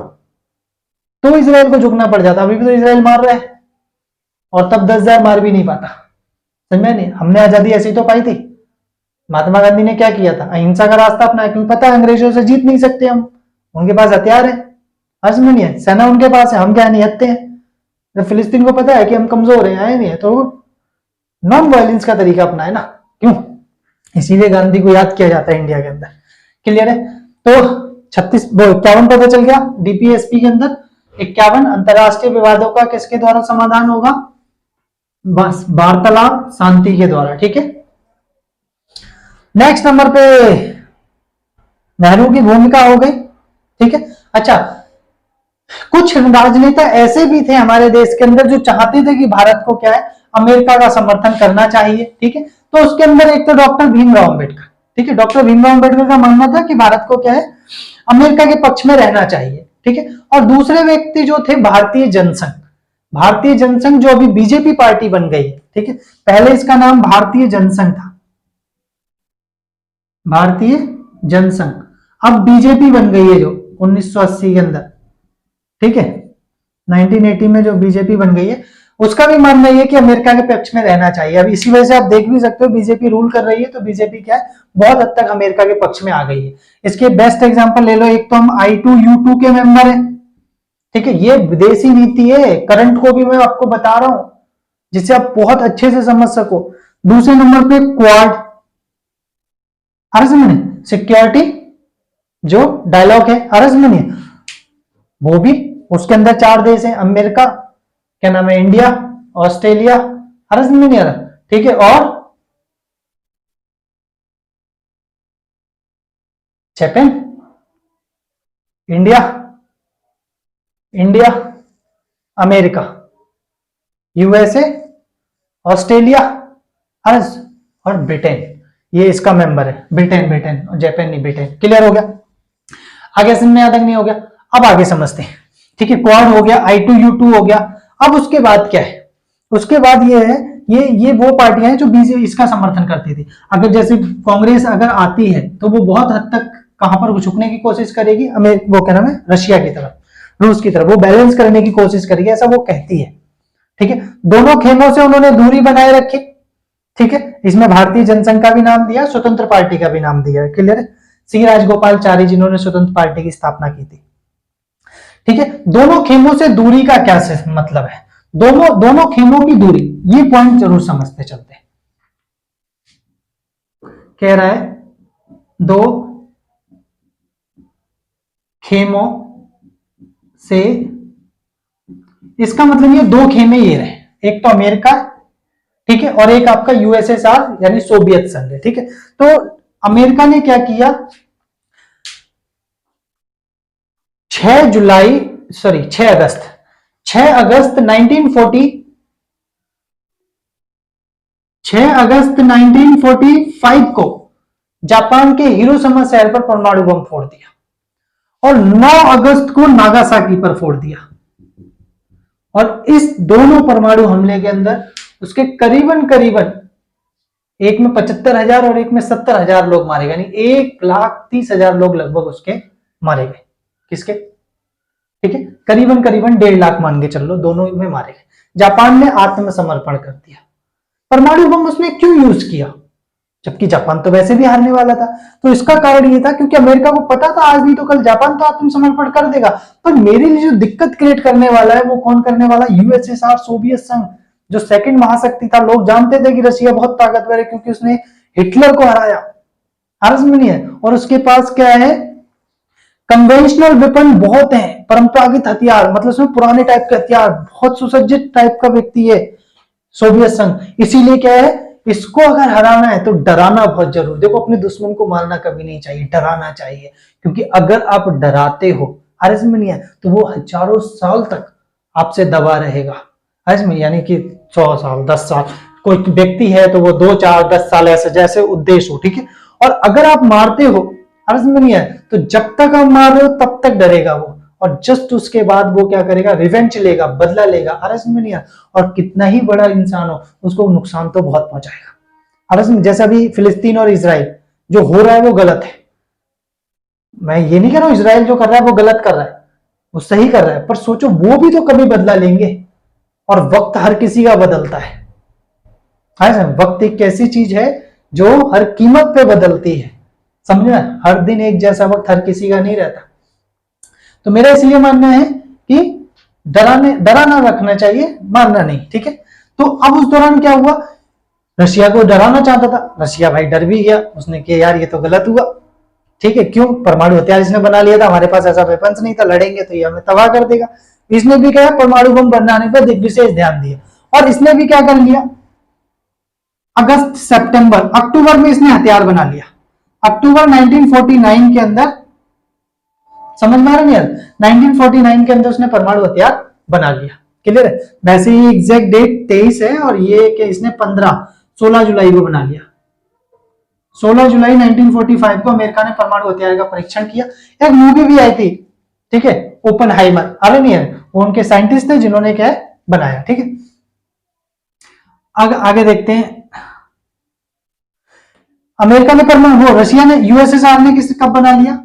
तो इजराइल को झुकना पड़ जाता। अभी भी तो इजराइल मार रहा है और तब 10,000 मार भी नहीं पाता, समझ में नहीं। हमने आजादी ऐसी तो पाई थी, महात्मा गांधी ने क्या किया था, अहिंसा का रास्ता अपनाया, क्योंकि पता है अंग्रेजों से जीत नहीं सकते हम, उनके पास हथियार है, अर्ज में नहीं है, सेना उनके पास है, हम क्या निहत्ते हैं। जब फिलिस्तीन को पता है कि हम कमजोर हैं, आए नहीं है, तो नॉन वायलेंस का तरीका अपनाए ना, क्यों, इसीलिए गांधी को याद किया जाता है इंडिया के अंदर। क्लियर है? तो 51 पता चल गया डीपीएसपी के अंदर। 51 अंतरराष्ट्रीय विवादों का किसके द्वारा समाधान होगा, बस वार्तालाप शांति के द्वारा, ठीक है। नेक्स्ट नंबर पे नेहरू की भूमिका हो गई, ठीक है। अच्छा, कुछ राजनेता ऐसे भी थे हमारे देश के अंदर जो चाहते थे कि भारत को क्या है अमेरिका का समर्थन करना चाहिए, ठीक है। तो उसके अंदर एक तो डॉक्टर भीमराव अंबेडकर, ठीक है। डॉक्टर भीमराव अंबेडकर का मानना था कि भारत को क्या है अमेरिका के पक्ष में रहना चाहिए, ठीक है। और दूसरे व्यक्ति जो थे भारतीय जनसंघ, भारतीय जनसंघ जो अभी बीजेपी पार्टी बन गई है, ठीक है। पहले इसका नाम भारतीय जनसंघ था, भारतीय जनसंघ, अब बीजेपी बन गई है जो 1980 के अंदर, ठीक है। 1980 में जो बीजेपी बन गई है, उसका भी मानना है कि अमेरिका के पक्ष में रहना चाहिए। अब इसी वजह से आप देख भी सकते हो बीजेपी रूल कर रही है, तो बीजेपी क्या है बहुत हद तक अमेरिका के पक्ष में आ गई है। इसके बेस्ट एग्जांपल ले लो, एक तो हम I2U2 के मेंबर हैं, ठीक है। ये विदेशी नीति है, करंट को भी मैं आपको बता रहा हूं जिससे आप बहुत अच्छे से समझ सको। दूसरे नंबर पे क्वाड, अर्ज में सिक्योरिटी जो डायलॉग है, अर्ज में वो भी, उसके अंदर 4 देश है, अमेरिका, क्या नाम है, इंडिया, ऑस्ट्रेलिया, हर में नहीं आ रहा, ठीक है, और Japan, India, India, America, USA, Australia, अरस और ब्रिटेन, ये इसका मेंबर है, ब्रिटेन, ब्रिटेन और जापान नहीं, ब्रिटेन। क्लियर हो गया? आगे समझ में आता नहीं हो गया? अब आगे समझते हैं, ठीक है। क्वाड हो गया, I2U2 हो गया। अब उसके बाद क्या है? उसके बाद ये है, ये वो पार्टियां हैं जो बीजेपी इसका समर्थन करती थी। अगर जैसे कांग्रेस अगर आती है तो वो बहुत हद तक कहां पर झुकने की कोशिश करेगी, वो क्या नाम है, रशिया की तरफ, रूस की तरफ, वो बैलेंस करने की कोशिश करेगी, ऐसा वो कहती है, ठीक है। दोनों खेमों से उन्होंने दूरी बनाए रखी, ठीक है। इसमें भारतीय जनसंघ का भी नाम दिया, स्वतंत्र पार्टी का भी नाम दिया है। क्लियर है? सी राजगोपालचारी जिन्होंने स्वतंत्र पार्टी की स्थापना की थी, ठीक है। दोनों खेमों से दूरी का क्या मतलब है? दोनों खेमों की दूरी, ये पॉइंट जरूर समझते चलते हैं। कह रहा है दो खेमों से, इसका मतलब ये दो खेमे ये रहे, एक तो अमेरिका, ठीक है, और एक आपका यूएसएसआर यानी सोवियत संघ है, ठीक है। तो अमेरिका ने क्या किया, 6 अगस्त 1940, 6 अगस्त 1945 को जापान के हिरोशिमा शहर पर परमाणु बम फोड़ दिया और 9 अगस्त को नागासाकी पर फोड़ दिया। और इस दोनों परमाणु हमले के अंदर उसके करीबन करीबन, एक में 75,000 और एक में 70,000 लोग मारे गए, यानी 1,30,000 लोग लगभग उसके मारे गए। किसके? ठीक है, करीबन करीबन 1.5 लाख मान के चल लो, दोनों में मारे गए। जापान ने आत्मसमर्पण कर दिया। परमाणु बम उसने क्यों यूज किया, जबकि जापान तो वैसे भी हारने वाला था? तो इसका कारण ये था क्योंकि अमेरिका को पता था आज नहीं तो कल जापान तो आत्मसमर्पण कर देगा, पर मेरे लिए जो दिक्कत क्रिएट करने वाला है वो कौन करने वाला? यूएसएसआर, सोवियत संघ, जो सेकंड महाशक्ति था। लोग जानते थे कि रशिया बहुत ताकतवर है क्योंकि उसने हिटलर को हराया, हर्ष में नहीं है, और उसके पास क्या है, कन्वेंशनल वेपन बहुत है, परंपरागत हथियार, मतलब उसमें पुराने टाइप के हथियार, बहुत सुसज्जित टाइप का व्यक्ति है सोवियत संघ। इसीलिए क्या है, इसको अगर हराना है तो डराना बहुत जरूरी। देखो, अपने दुश्मन को मारना कभी नहीं चाहिए, डराना चाहिए, क्योंकि अगर आप डराते हो, हर्ष में नहीं है, तो वो हजारों साल तक आपसे दबा रहेगा। हर्ष में यानी कि 100 साल, 10 साल, कोई व्यक्ति है तो वो 2, 4, 10 साल, ऐसे जैसे उद्देश्य हो, ठीक है। और अगर आप मारते हो, अर्थ में नहीं है, तो जब तक आप मार रहे हो तब तक डरेगा वो, और जस्ट उसके बाद वो क्या करेगा, रिवेंज लेगा, बदला लेगा। अर्थ में नहीं है, और कितना ही बड़ा इंसान हो उसको नुकसान तो बहुत पहुंचाएगा। अर्थ में जैसा अभी फिलिस्तीन और इजराइल जो हो रहा है वो गलत है। मैं ये नहीं कह रहा हूं इजराइल जो कर रहा है वो गलत कर रहा है, वो सही कर रहा है, पर सोचो वो भी तो कभी बदला लेंगे, और वक्त हर किसी का बदलता है। वक्त एक ऐसी चीज है जो हर कीमत पे बदलती है, समझना। हर दिन एक जैसा वक्त हर किसी का नहीं रहता। तो मेरा इसलिए मानना है कि डराना रखना चाहिए, मारना नहीं, ठीक है। तो अब उस दौरान क्या हुआ, रशिया को डराना चाहता था, रशिया भाई डर भी गया, उसने कहा यार ये तो गलत हुआ, ठीक है। क्यों? परमाणु हथियार इसने बना लिया था, हमारे पास ऐसा वेपन्स नहीं था, लड़ेंगे तो ये हमें तबाह कर देगा। इसने भी क्या, परमाणु बम बनाने पर विशेष ध्यान दिया, और इसने भी क्या कर लिया, अगस्त, सितंबर, अक्टूबर में इसने हथियार बना लिया। अक्टूबर 1949 के अंदर, समझ में आ रहा नहीं यार, 1949 के अंदर उसने परमाणु हथियार बना लिया। क्लियर है? वैसे ही एग्जैक्ट डेट 23 है, और ये कि इसने 16 जुलाई को बना लिया। 16 जुलाई 1945 को अमेरिका ने परमाणु हथियार का परीक्षण किया। एक मूवी भी आई थी, ठीक है, ओपनहाइमर, अरे नहीं है, वो उनके साइंटिस्ट थे जिन्होंने क्या बनाया, ठीक है। आगे देखते हैं, अमेरिका ने परमाणु, रशिया ने, यूएसएसआर ने किस कब बना लिया,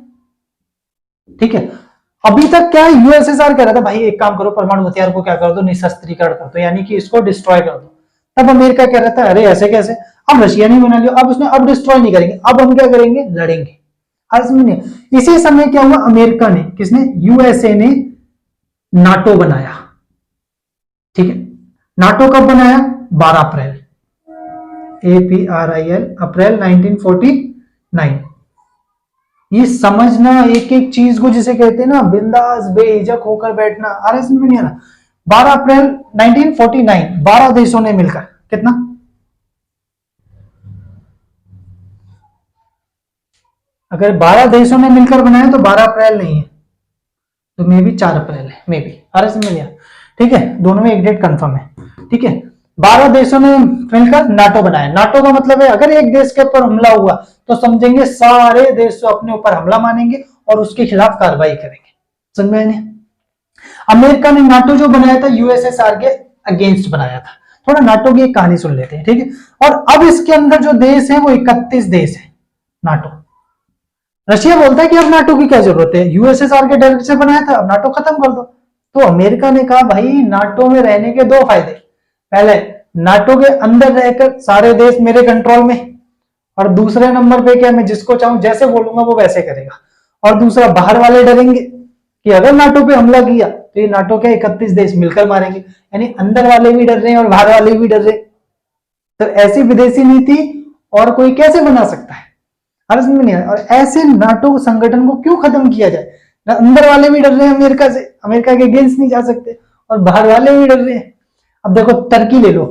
ठीक है। अभी तक क्या है, यूएसएसआर कह रहा था भाई एक काम करो, परमाणु हथियार को क्या कर दो, निशस्त्रीकरण कर दो, यानी कि इसको डिस्ट्रॉय कर दो। तब अमेरिका कह रहा था अरे ऐसे कैसे, अब रशिया ने बना लिया, अब उसने, अब डिस्ट्रॉय नहीं करेंगे, अब हम क्या करेंगे, लड़ेंगे। इसी समय क्या हुआ, अमेरिका ने, किसने, यूएसए ने नाटो बनाया, ठीक है। नाटो कब बनाया, 12 अप्रैल, APRIL, अप्रैल 1949। ये समझना एक एक चीज को, जिसे कहते हैं ना बिंदास बेझिझक होकर बैठना। आ रहा समझ में नहीं आ रहा? 12 अप्रैल 1949 12 देशों ने मिलकर, कितना, अगर 12 देशों ने मिलकर बनाया तो 12 अप्रैल नहीं है, तो मे भी 4 अप्रैल है, मे भी। आ रहा समझ में नहीं आ रहा? ठीक है, दोनों में एक डेट कंफर्म है। ठीक है, 12 देशों ने मिलकर नाटो बनाया। नाटो का मतलब है अगर एक देश के ऊपर हमला हुआ तो समझेंगे सारे देश अपने ऊपर हमला मानेंगे और उसके खिलाफ कार्रवाई करेंगे। समझ में नहीं? अमेरिका ने नाटो जो बनाया था यूएसएसआर के अगेंस्ट बनाया था। थोड़ा नाटो की एक कहानी सुन लेते हैं। ठीक है, और अब इसके अंदर जो देश है वो 31 देश है नाटो। रशिया बोलता है कि अब नाटो की क्या जरूरत है, यूएसएसआर के डर से बनाया था, अब नाटो खत्म कर दो। तो अमेरिका ने कहा भाई नाटो में रहने के दो फायदे, पहले नाटो के अंदर रहकर सारे देश मेरे कंट्रोल में, और दूसरे नंबर पे क्या, मैं जिसको चाहूं जैसे बोलूंगा वो वैसे करेगा। और दूसरा, बाहर वाले डरेंगे कि अगर नाटो पे हमला किया तो ये नाटो के 31 देश मिलकर मारेंगे, यानी अंदर वाले भी डर रहे हैं और बाहर वाले भी डर रहे। तो ऐसी विदेशी नीति और कोई कैसे बना सकता है? समझ में नहीं आया। और ऐसे नाटो संगठन को क्यों खत्म किया जाए? अंदर वाले भी डर रहे हैं अमेरिका से, अमेरिका के अगेंस्ट नहीं जा सकते, और बाहर वाले भी डर रहे हैं। अब देखो टर्की ले लो,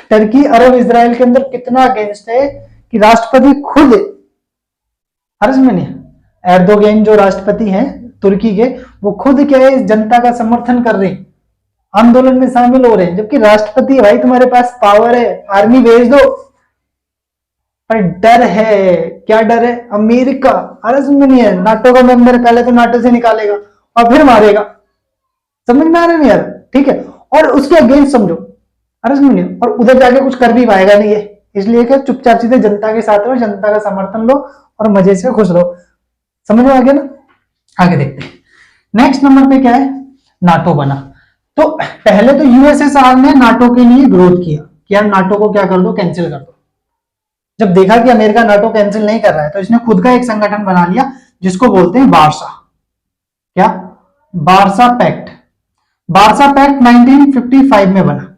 टर्की अरब इजराइल के अंदर कितना अगेंस्ट है कि राष्ट्रपति खुद, हर्ष में नहीं, एर्दोगन जो राष्ट्रपति हैं तुर्की के, वो खुद क्या है जनता का समर्थन कर रहे हैं, आंदोलन में शामिल हो रहे हैं, जबकि राष्ट्रपति भाई तुम्हारे पास पावर है, आर्मी भेज दो। पर डर है, क्या डर है? अमेरिका। अरे समझ में नहीं है, नाटो का मेंबर पहले तो नाटो से निकालेगा और फिर मारेगा। समझ में आ रहा नहीं यार? ठीक है, और उसके अगेंस्ट समझो, अरे समझ नहीं, और उधर जाके कुछ कर भी पाएगा नहीं है, इसलिए क्या चुपचाप सीधे जनता के साथ रहो, जनता का समर्थन लो और मजे से खुश रहो। समझ में आ गया ना? आगे देखते हैं। नेक्स्ट नंबर पे क्या है? नाटो बना। तो पहले तो यूएसएसआर ने नाटो के लिए विरोध किया कि यार नाटो को क्या कर दो, कैंसिल कर दो। जब देखा कि अमेरिका नाटो कैंसिल नहीं कर रहा है तो इसने खुद का एक संगठन बना लिया जिसको बोलते हैं वार्सा। क्या? Warsaw pact. वार्सा पैक्ट 1955 में बना।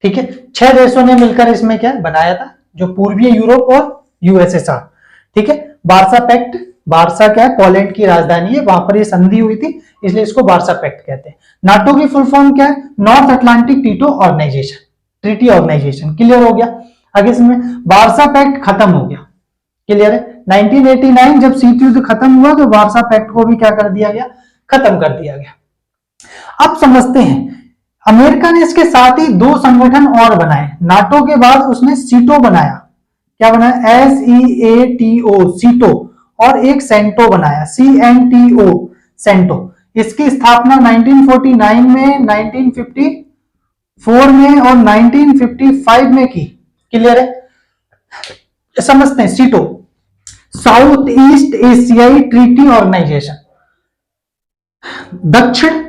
ठीक है, 6 देशों ने मिलकर इसमें क्या बनाया था, जो पूर्वी यूरोप और यूएसएसआर। ठीक है, वार्सा पैक्ट, वार्सा क्या है, पोलैंड की राजधानी है, वहां पर ये संधि हुई थी, इसलिए इसको वार्सा पैक्ट कहते हैं। नाटो की फुल फॉर्म क्या है? नॉर्थ अटलांटिक टीटो ऑर्गेनाइजेशन, ट्रीटी ऑर्गेनाइजेशन। क्लियर हो गया? आगे इसमें वार्सा पैक्ट खत्म हो गया। क्लियर है? 1989 जब शीत युद्ध खत्म हुआ तो वार्सा पैक्ट को भी क्या कर दिया गया, खत्म कर दिया गया। अब समझते हैं, अमेरिका ने इसके साथ ही 2 संगठन और बनाए। नाटो के बाद उसने सीटो बनाया। क्या बनाया? SEATO, सीटो। और एक सेंटो बनाया, CNTO, सेंटो। इसकी स्थापना 1949 में, 1954 में और 1955 में की। क्लियर है? समझते हैं। सीटो, साउथ ईस्ट एशियाई ट्रीटी ऑर्गेनाइजेशन, दक्षिण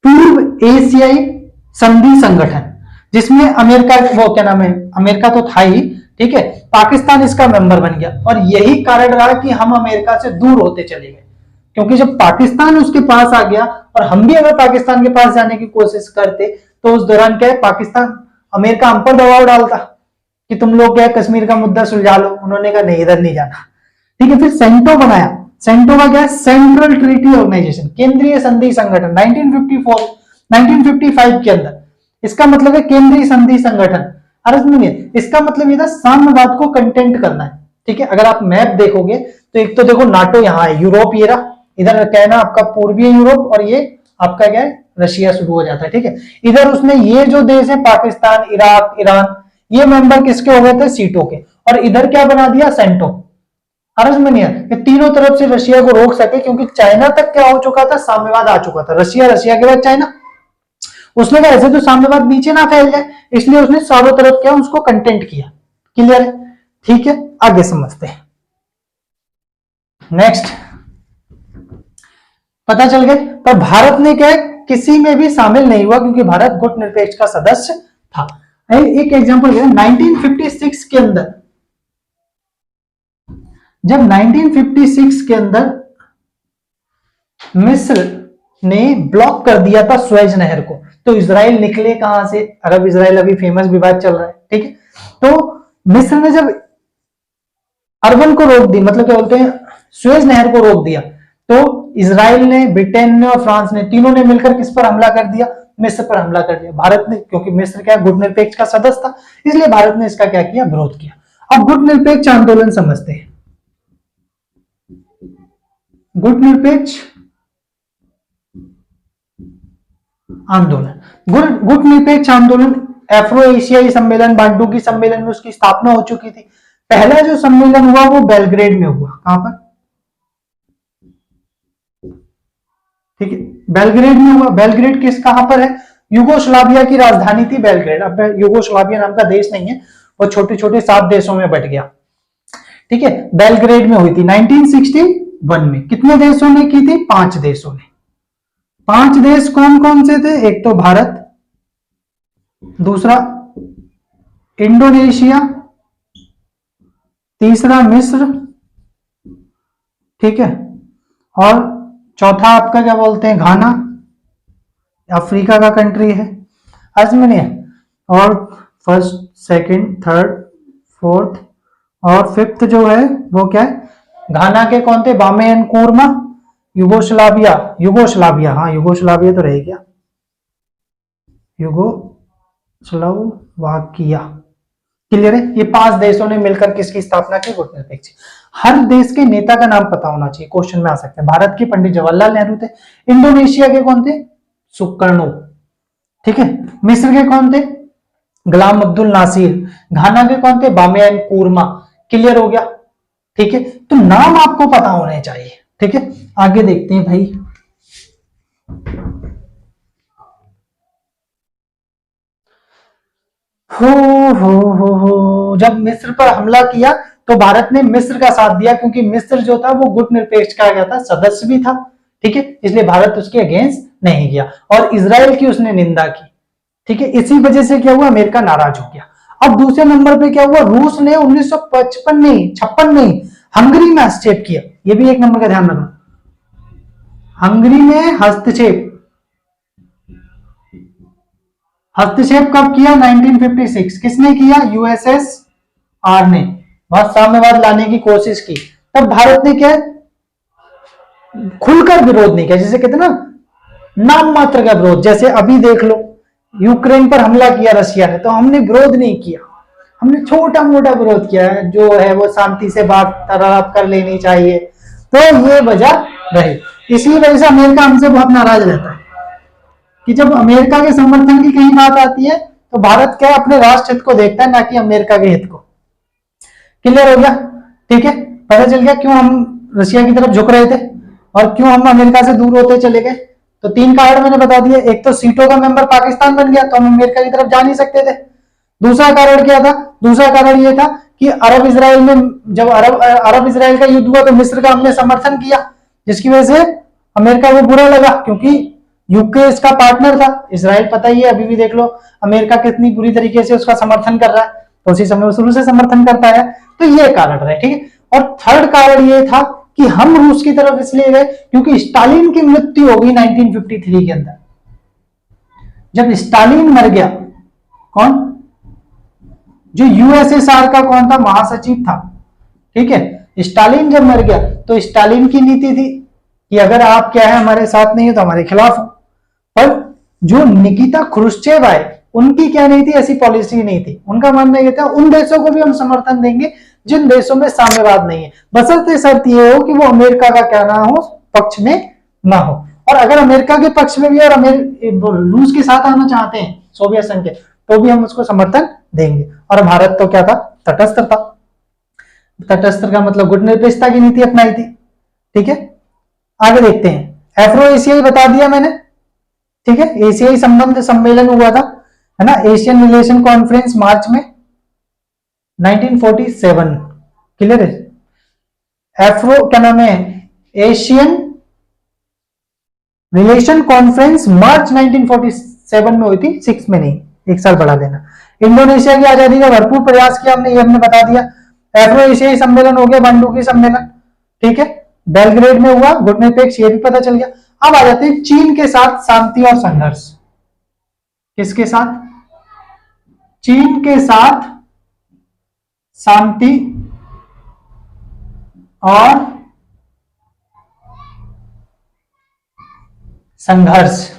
पूर्व एशियाई संधि संगठन, जिसमें अमेरिका, वो क्या नाम है, अमेरिका तो था ही, ठीक है, पाकिस्तान इसका मेंबर बन गया। और यही कारण रहा कि हम अमेरिका से दूर होते चले गए, क्योंकि जब पाकिस्तान उसके पास आ गया और हम भी अगर पाकिस्तान के पास जाने की कोशिश करते तो उस दौरान क्या है, पाकिस्तान, अमेरिका हम पर दबाव डालता कि तुम लोग क्या है कश्मीर का मुद्दा सुलझा लो। उन्होंने कहा नहीं, इधर नहीं जाना। ठीक है, फिर सेंटो बनाया। सेंटो का क्या है? सेंट्रल ट्रीटी ऑर्गेनाइजेशन, केंद्रीय संधि संगठन, 1954 1955 के अंदर। इसका मतलब है केंद्रीय संधि संगठन। अरे सुनिए, इसका मतलब ये था साम्यवाद को कंटेंट करना है। ठीक है, अगर आप मैप देखोगे तो एक तो देखो नाटो यहाँ है, यूरोप ये रहा, इधर क्या है ना आपका पूर्वी यूरोप, और ये आपका क्या है रशिया शुरू हो जाता है। ठीक है, इधर उसने ये जो देश है पाकिस्तान, इराक, ईरान, ये मेंबर किसके हो गए थे? सीटो के। और इधर क्या बना दिया? सेंटो। अरज में नहीं है, तीनों तरफ से रशिया को रोक सके, क्योंकि चाइना तक क्या हो चुका था, साम्यवाद आ चुका था। रशिया, रशिया के बाद चाइना। उसने कहा ऐसे तो साम्यवाद नीचे ना फैल जाए, इसलिए उसने चारों तरफ क्या उसको कंटेंट किया। क्लियर है? ठीक है, आगे समझते हैं। नेक्स्ट, पता चल गए। पर भारत ने क्या है, किसी में भी शामिल नहीं हुआ, क्योंकि भारत गुटनिरपेक्ष का सदस्य था। एक एग्जांपल 1956 के अंदर, जब 1956 के अंदर मिस्र ने ब्लॉक कर दिया था स्वेज नहर को, तो इजराइल निकले कहां से? अरब इजराइल अभी फेमस विवाद चल रहा है। ठीक है, तो मिस्र ने जब अरबन को रोक दी, मतलब क्या बोलते हैं, सुएज नहर को रोक दिया। तो इसराइल ने, ब्रिटेन ने और फ्रांस ने, तीनों ने मिलकर किस पर हमला कर दिया? मिस्र पर हमला कर दिया। भारत ने, क्योंकि मिस्र क्या गुटनिरपेक्ष का सदस्य था, इसलिए भारत ने इसका क्या किया? विरोध किया। अब गुटनिरपेक्ष आंदोलन समझते हैं। गुटनिरपेक्ष आंदोलन, गुटनिरपेक्ष आंदोलन अफ्रो एशियाई सम्मेलन, बांडुकी सम्मेलन में उसकी स्थापना हो चुकी थी। पहला जो सम्मेलन हुआ वो बेलग्रेड में हुआ। कहां पर? ठीक है, बेलग्रेड में हुआ। बेलग्रेड किस, कहां पर है? यूगोस्लाविया की राजधानी थी बेलग्रेड। अब यूगोस्लाविया नाम का देश नहीं है, वो छोटे छोटे 7 देशों में बट गया। ठीक है, बेलग्रेड में हुई थी 1961 में। कितने देशों ने की थी? 5 देशों ने। 5 देश कौन कौन से थे? एक तो भारत, दूसरा इंडोनेशिया, तीसरा मिस्र, ठीक है, और चौथा आपका क्या बोलते हैं? घाना, अफ्रीका का कंट्री है। आज में नहीं है। और फर्स्ट, सेकंड, थर्ड, फोर्थ और फिफ्थ जो है वो क्या है? घाना के कौन थे? बामे एंड कूरमा। यूगोस्लाविया, यूगोस्लाविया, हाँ यूगोस्लाविया तो रह गया, यूगोस्लोवाकिया। क्लियर है? ये 5 देशों ने मिलकर किसकी स्थापना की? गुटनिरपेक्ष। हर देश के नेता का नाम पता होना चाहिए, क्वेश्चन में आ सकते हैं। भारत के पंडित जवाहरलाल नेहरू थे। इंडोनेशिया के कौन थे? सुकर्णो। ठीक है, मिस्र के कौन थे? गुलाम अब्दुल नासिर। घाना के कौन थे? बामे एंड कूरमा। क्लियर हो गया? ठीक है, तो नाम आपको पता होने चाहिए। ठीक है, आगे देखते हैं भाई। हो जब मिस्र पर हमला किया तो भारत ने मिस्र का साथ दिया, क्योंकि मिस्र जो था वो गुटनिरपेक्ष का क्या था? सदस्य भी था। ठीक है, इसलिए भारत उसके अगेंस्ट नहीं गया और इजराइल की उसने निंदा की। ठीक है, इसी वजह से क्या हुआ? अमेरिका नाराज हो गया। अब दूसरे नंबर पे क्या हुआ? रूस ने 1955 नहीं, 56 नहीं, हंगरी में हस्तक्षेप किया। ये भी एक नंबर का ध्यान रखना, हंगरी में हस्तक्षेप। हस्तक्षेप कब किया? 1956। किसने किया? यूएसएसआर ने। वहां साम्यवाद लाने की कोशिश की। तब भारत ने क्या खुलकर विरोध नहीं किया, जैसे कहते ना नाम मात्र का विरोध। जैसे अभी देख लो, यूक्रेन पर हमला किया रशिया ने, तो हमने विरोध नहीं किया, हमने छोटा मोटा विरोध किया है, जो है वो शांति से वार्तालाप कर लेनी चाहिए। तो ये वजह रही। इसी वजह से अमेरिका हमसे बहुत नाराज रहता है कि जब अमेरिका के समर्थन की कहीं बात आती है तो भारत क्या अपने राष्ट्र हित को देखता है, ना कि अमेरिका के हित को। क्लियर हो गया? ठीक है, पता चल गया क्यों हम रशिया की तरफ झुक रहे थे और क्यों हम अमेरिका से दूर होते चले गए। तो 3 कारण मैंने बता दिए। एक तो सीटों का मेंबर पाकिस्तान बन गया तो हम अमेरिका की तरफ जा नहीं सकते थे। दूसरा कारण क्या था? दूसरा कारण यह था कि अरब इसराइल में, जब अरब इसराइल का युद्ध हुआ तो मिस्र का हमने समर्थन किया, जिसकी वजह से अमेरिका को बुरा लगा, क्योंकि यूके इसका पार्टनर था। इसराइल पता ही है, अभी भी देख लो अमेरिका कितनी बुरी तरीके से उसका समर्थन कर रहा है, तो उसी समय शुरू से समर्थन करता है। तो ये कारण रहे। ठीक है, और थर्ड कारण ये था कि हम रूस की तरफ इसलिए गए क्योंकि स्टालिन की मृत्यु हो गई 1953 के अंदर। जब स्टालिन मर गया, कौन? जो यूएसएसआर का कौन था? महासचिव था। ठीक है, स्टालिन जब मर गया तो स्टालिन की नीति थी कि अगर आप क्या है हमारे साथ नहीं हो तो हमारे खिलाफ हो। पर जो निकिता क्रुश्चेव आए, उनकी क्या नहीं थी? ऐसी पॉलिसी नहीं थी। उनका मानना यह था उन देशों को भी हम समर्थन देंगे जिन देशों में साम्यवाद नहीं है, बशर्ते शर्त यह हो कि वो अमेरिका का क्या ना हो, पक्ष में ना हो। और अगर अमेरिका के पक्ष में भी और रूस के साथ आना चाहते हैं, सोवियत संघ के, तो भी हम उसको समर्थन देंगे। और भारत तो क्या था? तटस्थ था। तटस्थ का मतलब गुटनिरपेक्षता की नीति अपनाई थी। ठीक है, आगे देखते हैं। एफ्रो एशियाई बता दिया मैंने। ठीक है, एशियाई संबंध सम्मेलन हुआ था, है ना, एशियन रिलेशन कॉन्फ्रेंस मार्च में 1947। क्लियर है? एफ्रो क्या नाम है? एशियन रिलेशन कॉन्फ्रेंस मार्च 1947 में हुई थी, 6 में नहीं, 1 साल बढ़ा देना। इंडोनेशिया की आजादी का भरपूर प्रयास किया हमने, ये हमने बता दिया। एफ्रो एशियाई सम्मेलन हो गया, बांडुकी सम्मेलन। ठीक है, बेलग्रेड में हुआ गुटनिरपेक्ष, ये भी पता चल गया। अब आ जाते हैं चीन के साथ शांति और संघर्ष। किसके साथ? चीन के साथ शांति और संघर्ष।